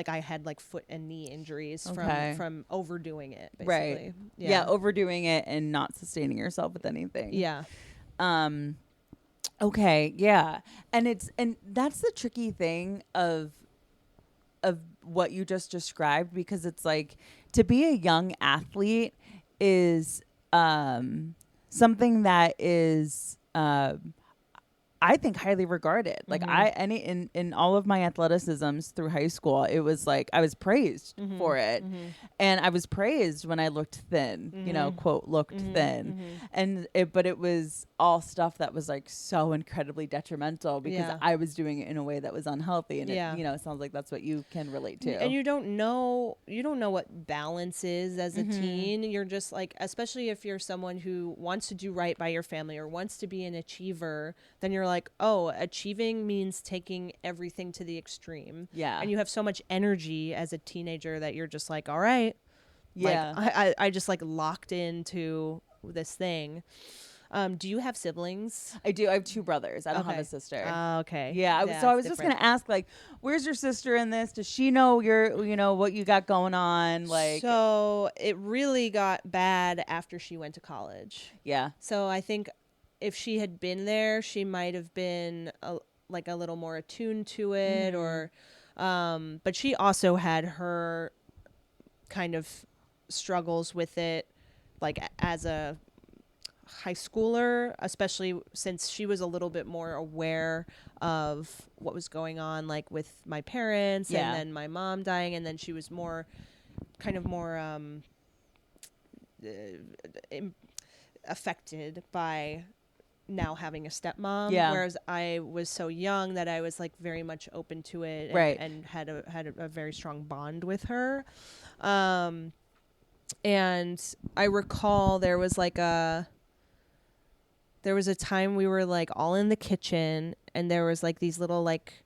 I had like foot and knee injuries from overdoing it, basically. Right. Yeah, overdoing it and not sustaining yourself with anything. Yeah. Okay, yeah. And that's the tricky thing of what you just described, because it's like to be a young athlete is something that is I think highly regarded. Like in all of my athleticisms through high school, it was like I was praised for it. And I was praised when I looked thin, you know, quote, looked thin. But it was all stuff that was like so incredibly detrimental, because I was doing it in a way that was unhealthy. And it, you know, it sounds like that's what you can relate to. And you don't know what balance is as a teen. You're just like, especially if you're someone who wants to do right by your family or wants to be an achiever, then you're like, oh, achieving means taking everything to the extreme. Yeah. And you have so much energy as a teenager that you're just like, all right. Yeah. Like, I just like locked into this thing. Do you have siblings? I do. I have two brothers. I don't have a sister. Okay. Yeah. So I was just going to ask, like, where's your sister in this? Does she know what you got going on? Like, so it really got bad after she went to college. Yeah. So I think if she had been there, she might have been a little more attuned to it, or, but she also had her kind of struggles with it, like as a high schooler, especially since she was a little bit more aware of what was going on, like with my parents and then my mom dying, and then she was more affected by now having a stepmom, whereas I was so young that I was like very much open to it, and had a very strong bond with her. And I recall there was a time we were like all in the kitchen, and there was like these little like,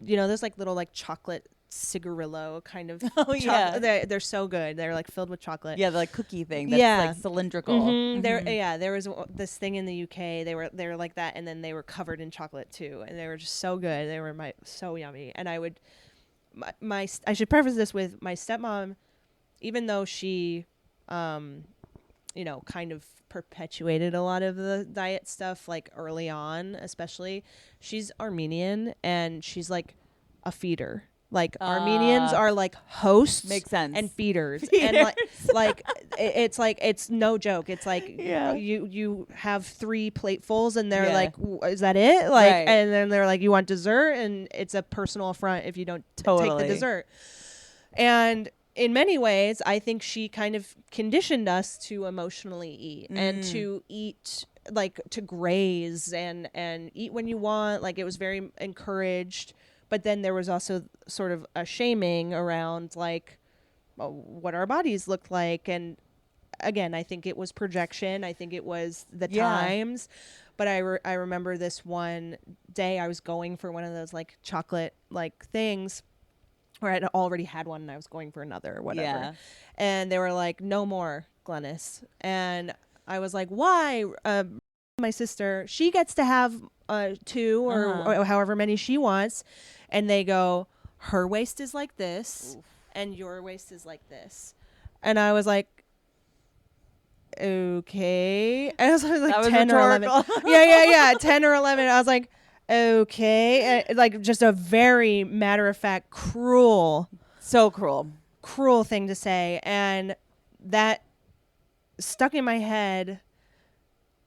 you know, those like little like chocolate cigarillo kind of they're so good. They're like filled with chocolate. Yeah, the like cookie thing that's like cylindrical. There was this thing in the UK. They were like that, and then they were covered in chocolate too, and they were just so good. They were so yummy. And I would I should preface this with my stepmom, even though she kind of perpetuated a lot of the diet stuff like early on, especially, she's Armenian and she's like a feeder. Like Armenians are like hosts, makes sense, and feeders. And it's no joke. It's like you have 3 platefuls and they're like, is that it? Like, and then they're like, you want dessert, and it's a personal affront if you don't take the dessert. And in many ways, I think she kind of conditioned us to emotionally eat and to eat, like to graze and eat when you want. Like, it was very encouraged. But then there was also sort of a shaming around like what our bodies looked like. And again, I think it was projection. I think it was the times. But I remember this one day I was going for one of those like chocolate like things, where I'd already had one and I was going for another or whatever. Yeah. And they were like, no more, Glennis. And I was like, why? My sister, she gets to have 2 or however many she wants. And they go, her waist is like this. Oof. And your waist is like this. And I was like, okay. And I was like 10 rhetorical. Or 11. Yeah. 10 or 11. I was like, okay. Like, just a very matter-of-fact, cruel thing to say. And that stuck in my head.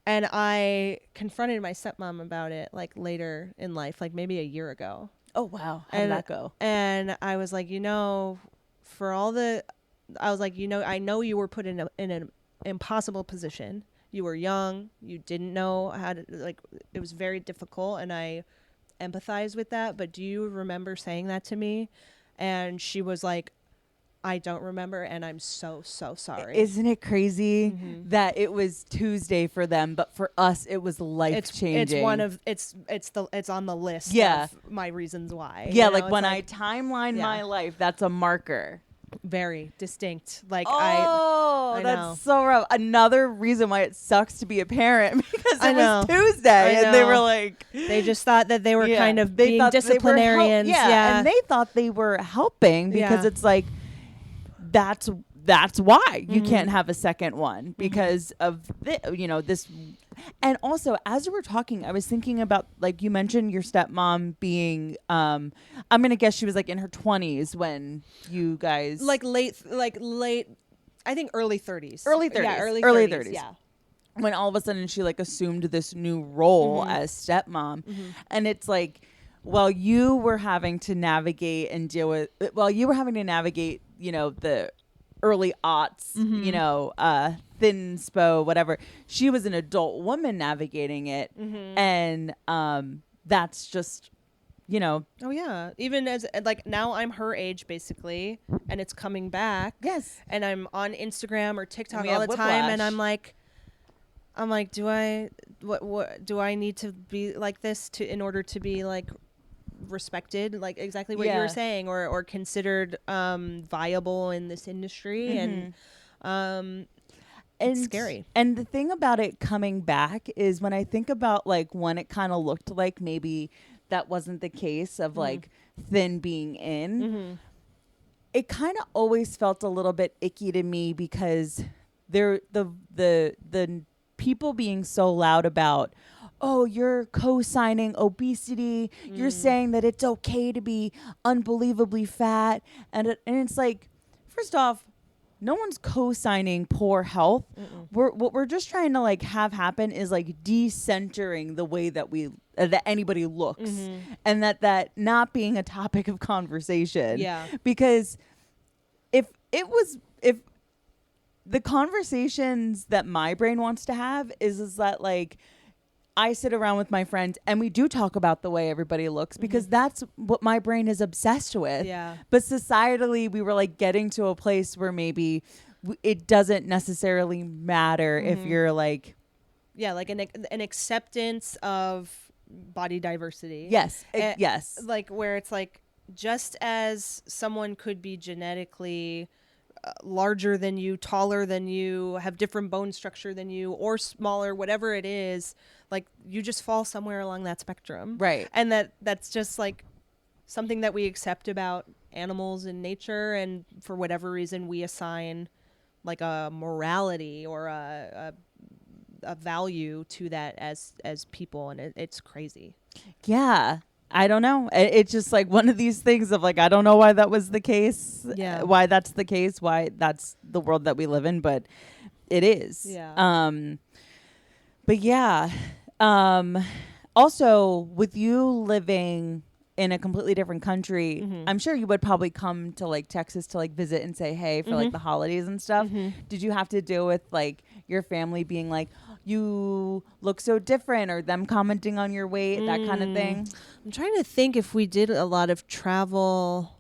And I confronted my stepmom about it like later in life, like maybe a year ago. Oh, wow. How did that go? And I was like, I was like, I know you were put in an impossible position. You were young. You didn't know how to, like, it was very difficult. And I empathize with that. But do you remember saying that to me? And she was like, I don't remember, and I'm so sorry. Isn't it crazy that it was Tuesday for them, but for us it was life changing? It's one of it's on the list of my reasons why. Yeah, like when I timeline my life, that's a marker. Very distinct. Like I that's so rough. Another reason why it sucks to be a parent, because it was Tuesday and they were like, they just thought that they were kind of being disciplinarians. And they thought they were helping because it's like, that's why you can't have a second one, because of this. And also, as we were talking, I was thinking about, like, you mentioned your stepmom being I'm gonna guess she was like in her 20s when you guys like late I think early 30s. Early 30s. Yeah. When all of a sudden she like assumed this new role as stepmom. And it's like, while you were having to navigate the early aughts, thin spo, whatever, she was an adult woman navigating it. And that's just, oh yeah, even as like now I'm her age basically, and it's coming back. Yes. And I'm on Instagram or TikTok all the time, and I'm like, do I need to be like this in order to be like respected, like exactly what you were saying, or considered viable in this industry? And it's scary. And the thing about it coming back is, when I think about like when it kind of looked like maybe that wasn't the case of like thin being in, it kind of always felt a little bit icky to me, because the people being so loud about, oh, you're co-signing obesity. You're saying that it's okay to be unbelievably fat. And it's like, first off, no one's co-signing poor health. What we're just trying to like have happen is like decentering the way that that anybody looks, and that not being a topic of conversation. Yeah. Because if the conversations that my brain wants to have is that like, I sit around with my friends and we do talk about the way everybody looks, because that's what my brain is obsessed with. Yeah. But societally, we were like getting to a place where maybe it doesn't necessarily matter if you're like, like an acceptance of body diversity. Yes. Yes. Like where it's like, just as someone could be genetically larger than you, taller than you, have different bone structure than you, or smaller, whatever it is, like you just fall somewhere along that spectrum. Right. And that's just like something that we accept about animals in nature, and for whatever reason we assign like a morality or a value to that as people, and it's crazy. Yeah. I don't know. It's just like one of these things of like, I don't know why that was the case. Yeah. Why that's the case. Why that's the world that we live in. But it is. Yeah. But yeah. Also, with you living in a completely different country, Mm-hmm. I'm sure you would probably come to like Texas to like visit and say hey for like the holidays and stuff. Did you have to deal with like your family being like, you look so different, or them commenting on your weight, that kind of thing? I'm trying to think if we did a lot of travel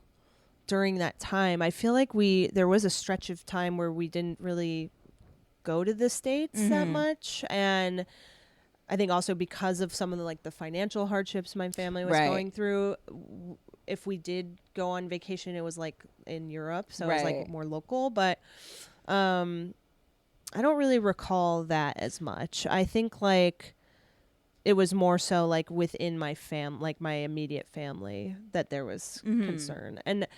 during that time. I feel like there was a stretch of time where we didn't really go to the States that much, and I think also because of some of the financial hardships my family was going through, if we did go on vacation, it was like in Europe, so it was like more local. But I don't really recall that as much. I think like it was more so like within my my immediate family that there was concern. And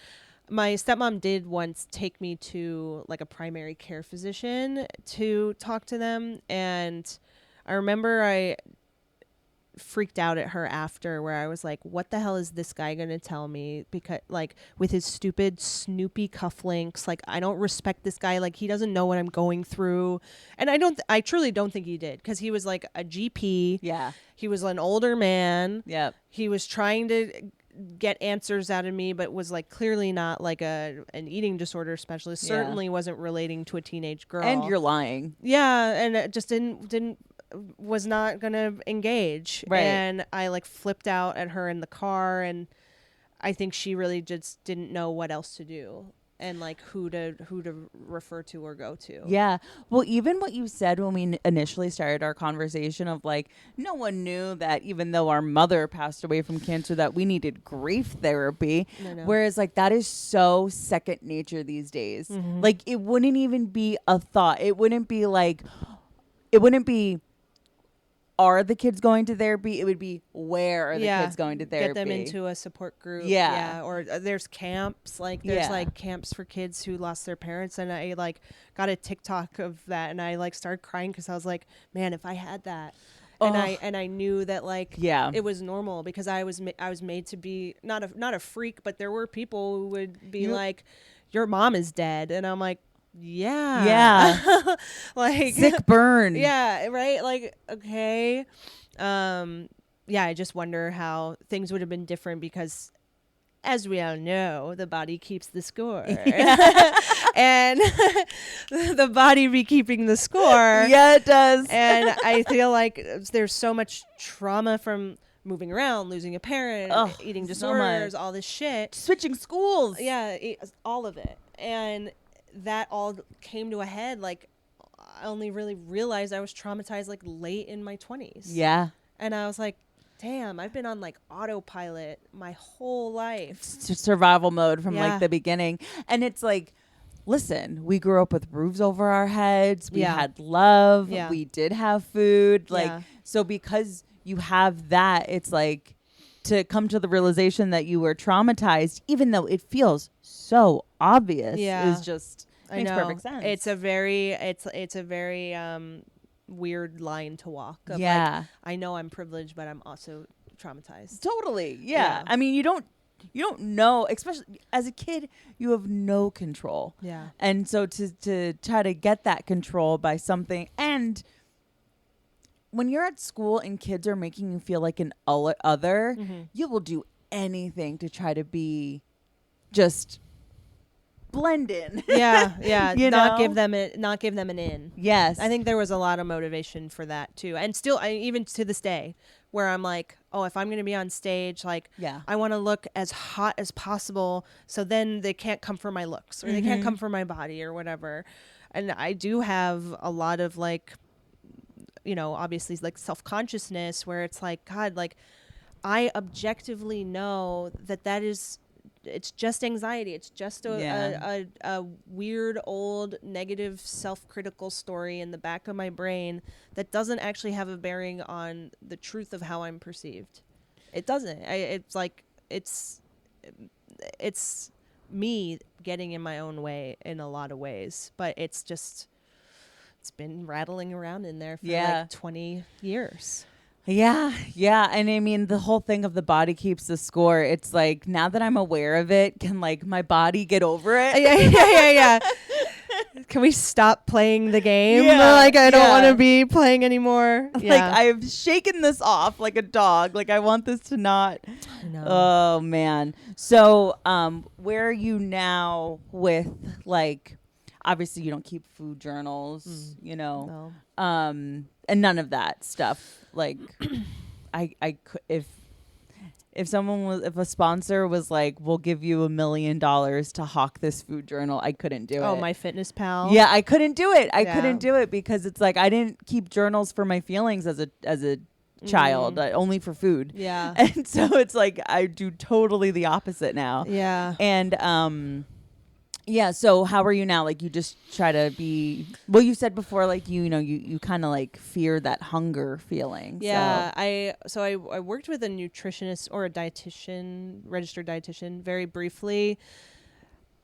my stepmom did once take me to like a primary care physician to talk to them, and I remember I freaked out at her after, where I was like, what the hell is this guy gonna tell me? Because like with his stupid Snoopy cufflinks, like I don't respect this guy, like he doesn't know what I'm going through. And I truly don't think he did, because he was like a GP. Yeah. He was an older man. Yep. He was trying to get answers out of me, but was like clearly not like an eating disorder specialist. Yeah. Certainly wasn't relating to a teenage girl. And you're lying. Yeah, and it just was not gonna engage. Right. And I like flipped out at her in the car, and I think she really just didn't know what else to do, and like who to refer to or go to. Yeah. Well, even what you said when we initially started our conversation of like, no one knew that even though our mother passed away from cancer, that we needed grief therapy. Whereas like that is so second nature these days. Like it wouldn't even be a thought. It wouldn't be, are the kids going to therapy? It would be, where are the kids going to therapy? Get them into a support group. Yeah. Or there's camps. Like there's like camps for kids who lost their parents. And I like got a TikTok of that, and I like started crying because I was like, man, if I had that. And I knew that like it was normal, because I was made to be not a freak, but there were people who would be like, your mom is dead, and I'm like, yeah like sick burn. Yeah, right. Like, okay. I just wonder how things would have been different, because as we all know, the body keeps the score. And the body be keeping the score. Yeah, it does. And I feel like there's so much trauma from moving around, losing a parent, eating disorders, all this shit. Switching schools. Yeah, all of it. And that all came to a head. Like, I only really realized I was traumatized like late in my 20s. Yeah. And I was like, damn, I've been on like autopilot my whole life. Survival mode from like the beginning. And it's like, listen, we grew up with roofs over our heads. We had love. Yeah. We did have food. Like, so because you have that, it's like to come to the realization that you were traumatized, even though it feels so obvious, is just makes perfect sense. It's a very weird line to walk. Of like, I know I'm privileged, but I'm also traumatized. Totally. Yeah. I mean, you don't know, especially as a kid, you have no control. Yeah. And so to try to get that control by something, and when you're at school and kids are making you feel like an other, you will do anything to try to be just blend in. Yeah. You not know? give them an in. Yes. I think there was a lot of motivation for that too. And still, even to this day, where I'm like, oh, if I'm going to be on stage, like, I want to look as hot as possible, so then they can't come for my looks, or they can't come for my body, or whatever. And I do have a lot of like, obviously like self-consciousness, where it's like, God, like, I objectively know that is it's just anxiety. It's just a weird old negative self-critical story in the back of my brain that doesn't actually have a bearing on the truth of how I'm perceived. It doesn't. It's me getting in my own way in a lot of ways, but it's been rattling around in there for like 20 years. Yeah. And I mean, the whole thing of the body keeps the score. It's like, now that I'm aware of it, can like my body get over it? Yeah. Can we stop playing the game? Yeah, Like, I don't want to be playing anymore. Like, I've shaken this off like a dog. Like, I want this to not. No. Oh, man. So, where are you now with, like, obviously you don't keep food journals, you know, and none of that stuff. Like, I could, if a sponsor was like, we'll give you $1 million to hawk this food journal, I couldn't do it. Oh, MyFitnessPal. Yeah, I couldn't do it. I couldn't do it because it's like, I didn't keep journals for my feelings as a child, only for food. Yeah. And so it's like, I do totally the opposite now. Yeah. And, yeah. So how are you now? Like, you just try to be, well, you said before, like, you kind of like fear that hunger feeling. Yeah. I worked with a nutritionist or a dietitian, registered dietitian, very briefly.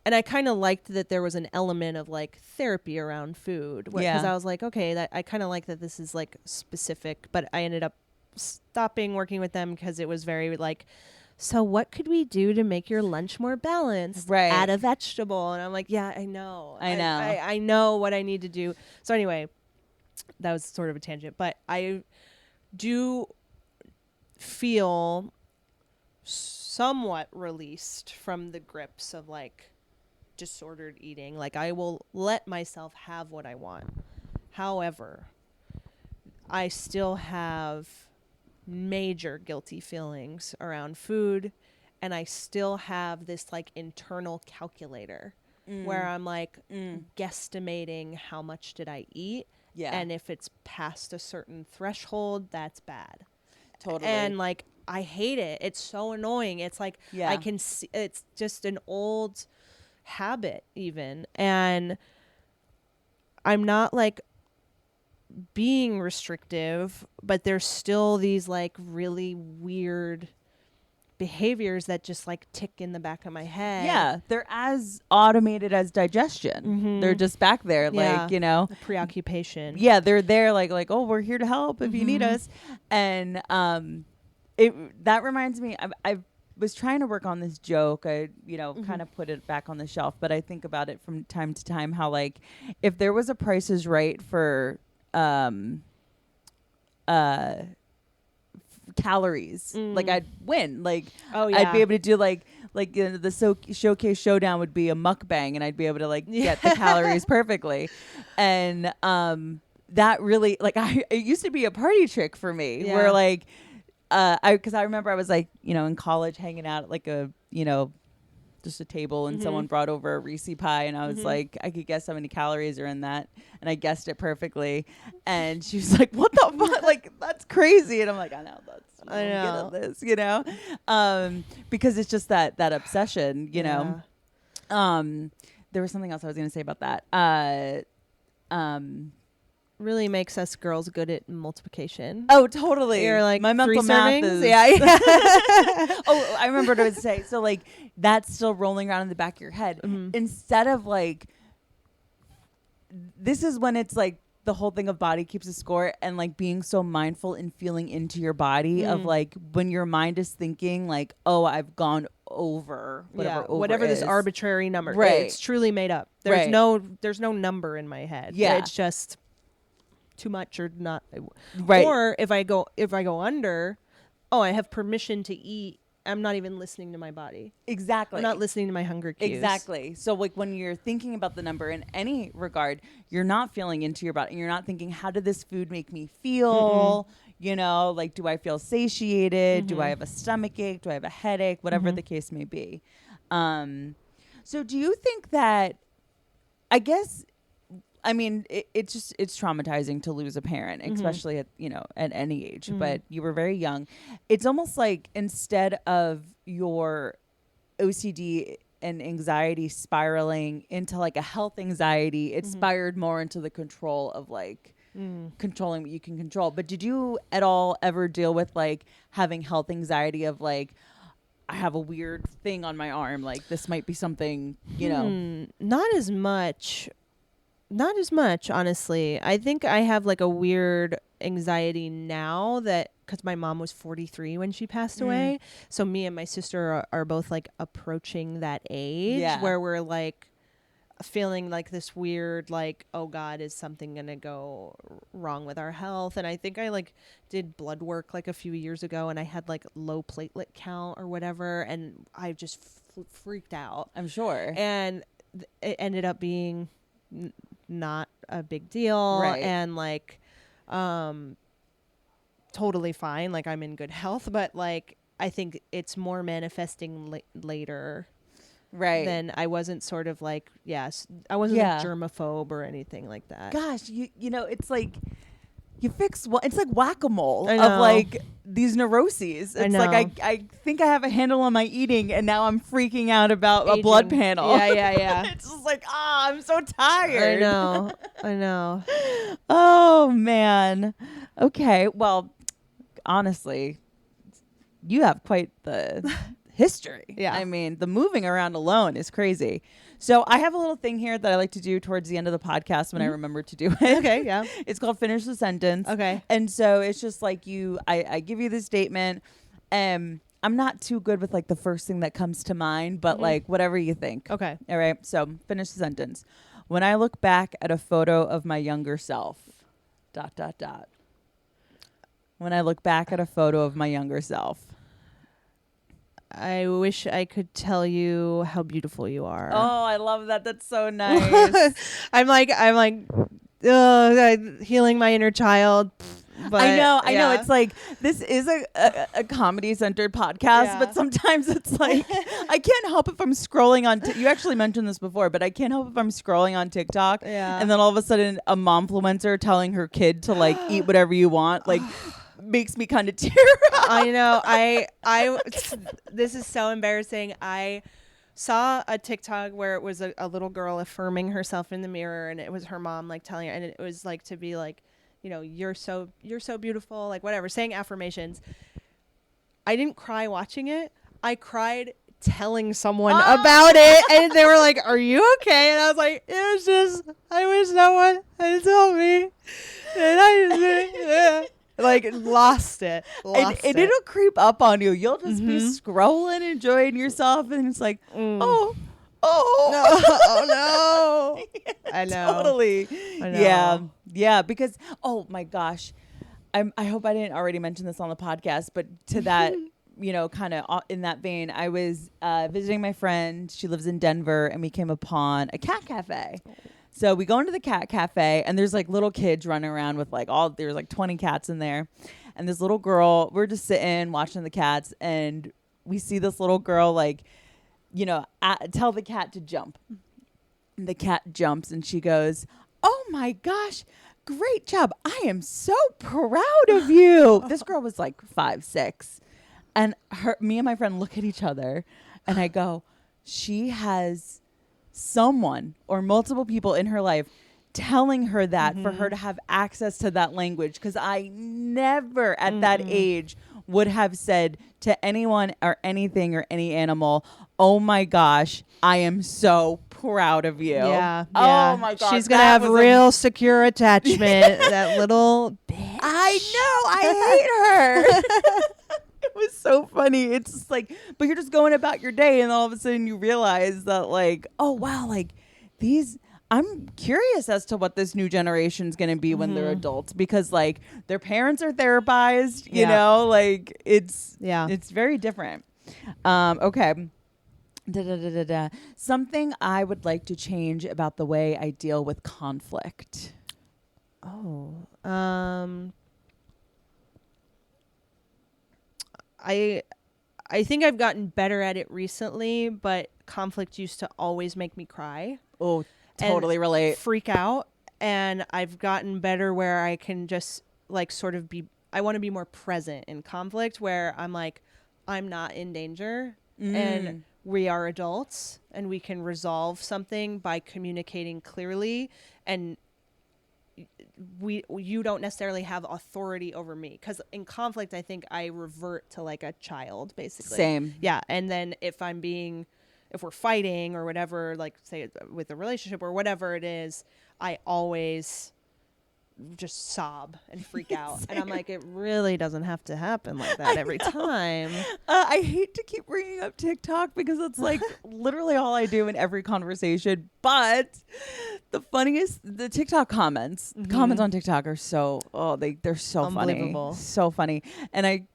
And I kind of liked that there was an element of like therapy around food. Because I was like, okay, that I kind of like that this is like specific, but I ended up stopping working with them because it was very like, so what could we do to make your lunch more balanced? Right. Add a vegetable. And I'm like, yeah, I know. I know what I need to do. So anyway, that was sort of a tangent. But I do feel somewhat released from the grips of like disordered eating. Like, I will let myself have what I want. However, I still have major guilty feelings around food, and I still have this like internal calculator where I'm like guesstimating how much did I eat, and if it's past a certain threshold, that's bad. Totally. And like, I hate it. It's so annoying. It's like, I can see it's just an old habit even, and I'm not like being restrictive, but there's still these like really weird behaviors that just like tick in the back of my head. Yeah, they're as automated as digestion. They're just back there, like, you know, the preoccupation. Yeah, they're there, like, oh, we're here to help if you need us. And that reminds me, I was trying to work on this joke. I, kind of put it back on the shelf, but I think about it from time to time how like, if there was a Price is Right for calories, like I'd win. Like, I'd be able to do like the showcase showdown would be a mukbang, and I'd be able to like get the calories perfectly. And that really, like, it used to be a party trick for me, where like because I remember I was like, in college hanging out at like a just a table, and someone brought over a Reese pie, and I was like, I could guess how many calories are in that, and I guessed it perfectly. And she was like, what the fuck? Like, that's crazy. And I'm like, I know, I know this, because it's just that obsession, know. There was something else I was going to say about that. Really makes us girls good at multiplication. Oh, totally. You're like, my mental math is Oh, I remember what I would say. So like, that's still rolling around in the back of your head. Instead of like, this is when it's like the whole thing of body keeps a score, and like being so mindful and feeling into your body of like, when your mind is thinking like, oh, I've gone over whatever this arbitrary number. Right. It's truly made up. There's no number in my head. Yeah. It's just too much or not. Right. Or if I go under, I have permission to eat. I'm not even listening to my body. Exactly. I'm not listening to my hunger cues. Exactly. So like, when you're thinking about the number in any regard, you're not feeling into your body. You're not thinking, how did this food make me feel? Like, do I feel satiated? Do I have a stomach ache? Do I have a headache? Whatever the case may be. So do you think that, I mean, it's traumatizing to lose a parent, especially at any age, but you were very young. It's almost like, instead of your OCD and anxiety spiraling into like a health anxiety, it spiraled more into the control of like controlling what you can control. But did you at all ever deal with like having health anxiety of like, I have a weird thing on my arm, like this might be something, you know? Not as much, honestly. I think I have like a weird anxiety now that because my mom was 43 when she passed away. So me and my sister are both like approaching that age where we're like feeling like this weird, like, oh God, is something going to go wrong with our health? And I think I like did blood work like a few years ago and I had like low platelet count or whatever. And I just freaked out. I'm sure. And it ended up being not a big deal. Right. And like, totally fine. Like I'm in good health, but like, I think it's more manifesting later. Right. Then I wasn't sort of like, I wasn't a germaphobe or anything like that. Gosh, you know, it's like you fix it's like whack-a-mole of like these neuroses. It's like I think I have a handle on my eating and now I'm freaking out about a blood panel. Yeah. It's just like, I'm so tired. I know. Oh man. Okay. Well, honestly, you have quite the history. Yeah. I mean, the moving around alone is crazy. So I have a little thing here that I like to do towards the end of the podcast when I remember to do it. Okay, yeah. It's called Finish the Sentence. Okay. And so it's just like I give you the statement. I'm not too good with like the first thing that comes to mind, but like whatever you think. Okay. All right. So finish the sentence. When I look back at a photo of my younger self, ... When I look back at a photo of my younger self. I wish I could tell you how beautiful you are. Oh, I love that. That's so nice. I'm like, healing my inner child. But I know. It's like, this is a comedy-centered podcast, but sometimes it's like, I can't help if I'm scrolling on, you actually mentioned this before, but I can't help if I'm scrolling on TikTok, and then all of a sudden a momfluencer telling her kid to like, eat whatever you want, like, makes me kind of tear up. I know. This is so embarrassing. I saw a TikTok where it was a little girl affirming herself in the mirror, and it was her mom like telling her, and it was like to be like, you know, you're so beautiful, like whatever, saying affirmations. I didn't cry watching it. I cried telling someone about it, and they were like, "Are you okay?" And I was like, "It was just, I wish someone had told me," and I just like lost it. And it'll creep up on you. You'll just be scrolling, enjoying yourself, and it's like, oh no. I know. Totally. I know. Yeah. Because, oh my gosh, I hope I didn't already mention this on the podcast, but to that, you know, kind of in that vein, I was visiting my friend. She lives in Denver, and we came upon a cat cafe. So we go into the cat cafe, and there's like little kids running around with like there's like 20 cats in there. And this little girl, we're just sitting watching the cats, and we see this little girl like, you know, tell the cat to jump. And the cat jumps, and she goes, "Oh my gosh, great job. I am so proud of you." This girl was like 5'6". And me and my friend look at each other, and I go, she has someone or multiple people in her life telling her that for her to have access to that language. Because I never at that age would have said to anyone or anything or any animal, "Oh my gosh, I am so proud of you." Yeah. Oh my gosh. She's gonna have real secure attachment. That little bitch. I know. I hate her. It was so funny. It's just like, but you're just going about your day, and all of a sudden you realize that like, oh wow, like I'm curious as to what this new generation's going to be when they're adults, because like their parents are therapized, you know, like it's very different. Okay. Something I would like to change about the way I deal with conflict. I think I've gotten better at it recently, but conflict used to always make me cry. Oh, totally relate. Freak out. And I've gotten better where I can just like sort of I want to be more present in conflict, where I'm like, I'm not in danger. And we are adults and we can resolve something by communicating clearly, and you don't necessarily have authority over me, because in conflict I think I revert to like a child basically. Same. Yeah. And then if we're fighting or whatever, like say with a relationship or whatever it is, I always just sob and freak out. And I'm like, it really doesn't have to happen like that every time. I hate to keep bringing up TikTok because it's like literally all I do in every conversation. But the TikTok comments, comments on TikTok are they're so funny. So funny. And I,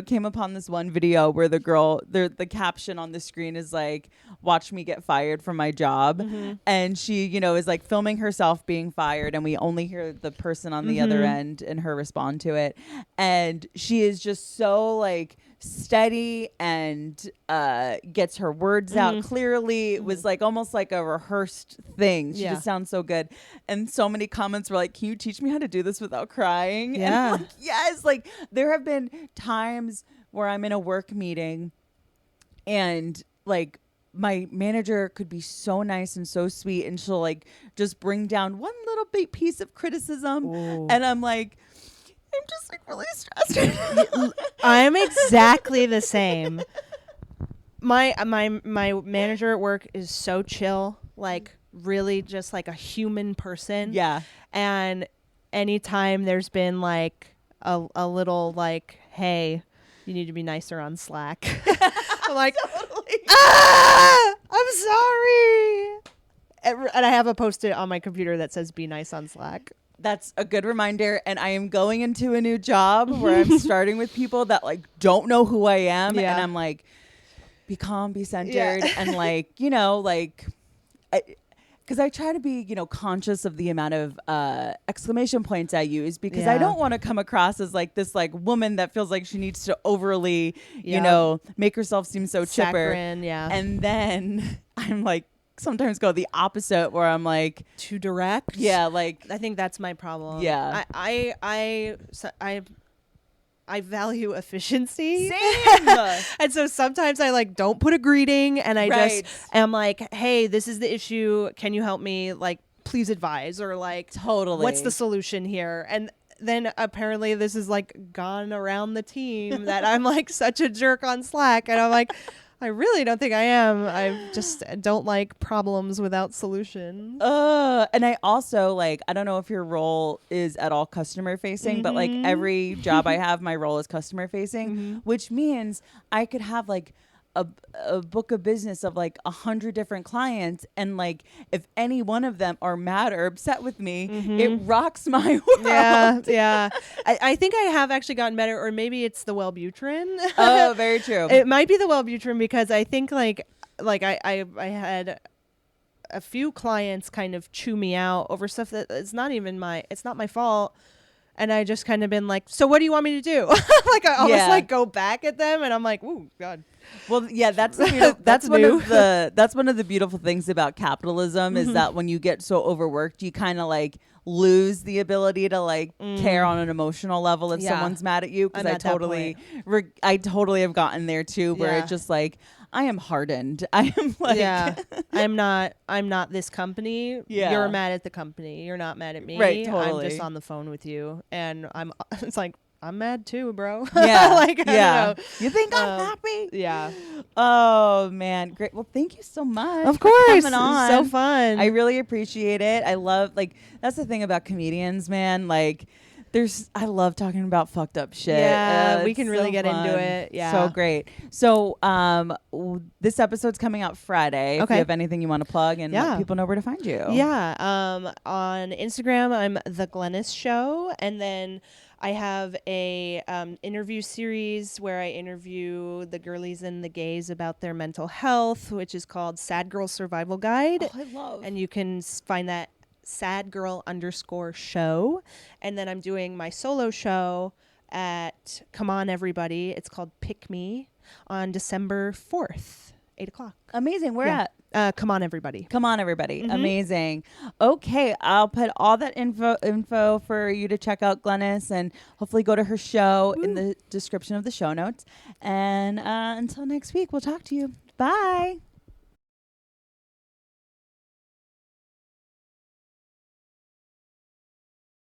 came upon this one video where the caption on the screen is like, watch me get fired from my job. And she, is like filming herself being fired, and we only hear the person on the other end and her respond to it. And she is just so like steady and gets her words out clearly. It was like almost like a rehearsed thing. She just sounds so good. And so many comments were like, can you teach me how to do this without crying? Yeah. And like, yes. Like there have been times where I'm in a work meeting and like my manager could be so nice and so sweet, and she'll like just bring down one little big piece of criticism. Ooh. And I'm like, I'm just like really stressed. I'm exactly the same. My manager at work is so chill, like really just like a human person. Yeah. And anytime there's been like a little like, hey, you need to be nicer on Slack. I'm like, I'm sorry. And I have a Post-it on my computer that says be nice on Slack. That's a good reminder. And I am going into a new job where I'm starting with people that like don't know who I am. Yeah. And I'm like, be calm, be centered. Yeah. And like, because I try to be, conscious of the amount of exclamation points I use, because I don't want to come across as like this like woman that feels like she needs to overly, make herself seem so chipper. Yeah. And then I'm like, sometimes go the opposite where I'm like too direct. Yeah, like I think that's my problem. Yeah. I value efficiency. Same. And so sometimes I like don't put a greeting, and I just am like, hey, this is the issue. Can you help me? Like, please advise, or like, totally, what's the solution here? And then apparently this is like gone around the team that I'm like such a jerk on Slack, and I'm like, I really don't think I am. I just don't like problems without solutions. And I also like, I don't know if your role is at all customer facing, but like every job I have, my role is customer facing, which means I could have like a book of business of like 100 different clients, and like if any one of them are mad or upset with me, it rocks my world. Yeah. I think I have actually gotten better, or maybe it's the Wellbutrin. Oh, very true. It might be the Wellbutrin, because I think like I had a few clients kind of chew me out over stuff that it's not my fault. And I just kind of been like, so what do you want me to do? Like I almost like go back at them, and I'm like, ooh, God. Well, yeah, that's one of the beautiful things about capitalism is that when you get so overworked, you kind of like lose the ability to like care on an emotional level if someone's mad at you. Because I totally have gotten there too, where it's just like, I am hardened. I am like, I'm not this company. Yeah. You're mad at the company. You're not mad at me. Right. Totally. I'm just on the phone with you, and it's like, I'm mad too, bro. Yeah. Like, I don't know. You think I'm happy? Yeah. Oh man. Great. Well, thank you so much. Of course. For coming on. So fun. I really appreciate it. I love, like, that's the thing about comedians, man. Like, I love talking about fucked up shit. Yeah, we can really get into it. Yeah. So great. So this episode's coming out Friday. Okay. If you have anything you want to plug and let people know where to find you. Yeah. On Instagram, I'm The Glennis Show. And then I have a interview series where I interview the girlies and the gays about their mental health, which is called Sad Girl Survival Guide. Oh, I love. And you can find that sadgirl_show. And then I'm doing my solo show at Come On Everybody. It's called Pick Me on December 4th. 8 o'clock. Amazing. Where at? Come on, everybody. Come on, everybody. Amazing. Okay. I'll put all that info for you to check out Glennis, and hopefully go to her show in the description of the show notes. And until next week, we'll talk to you. Bye.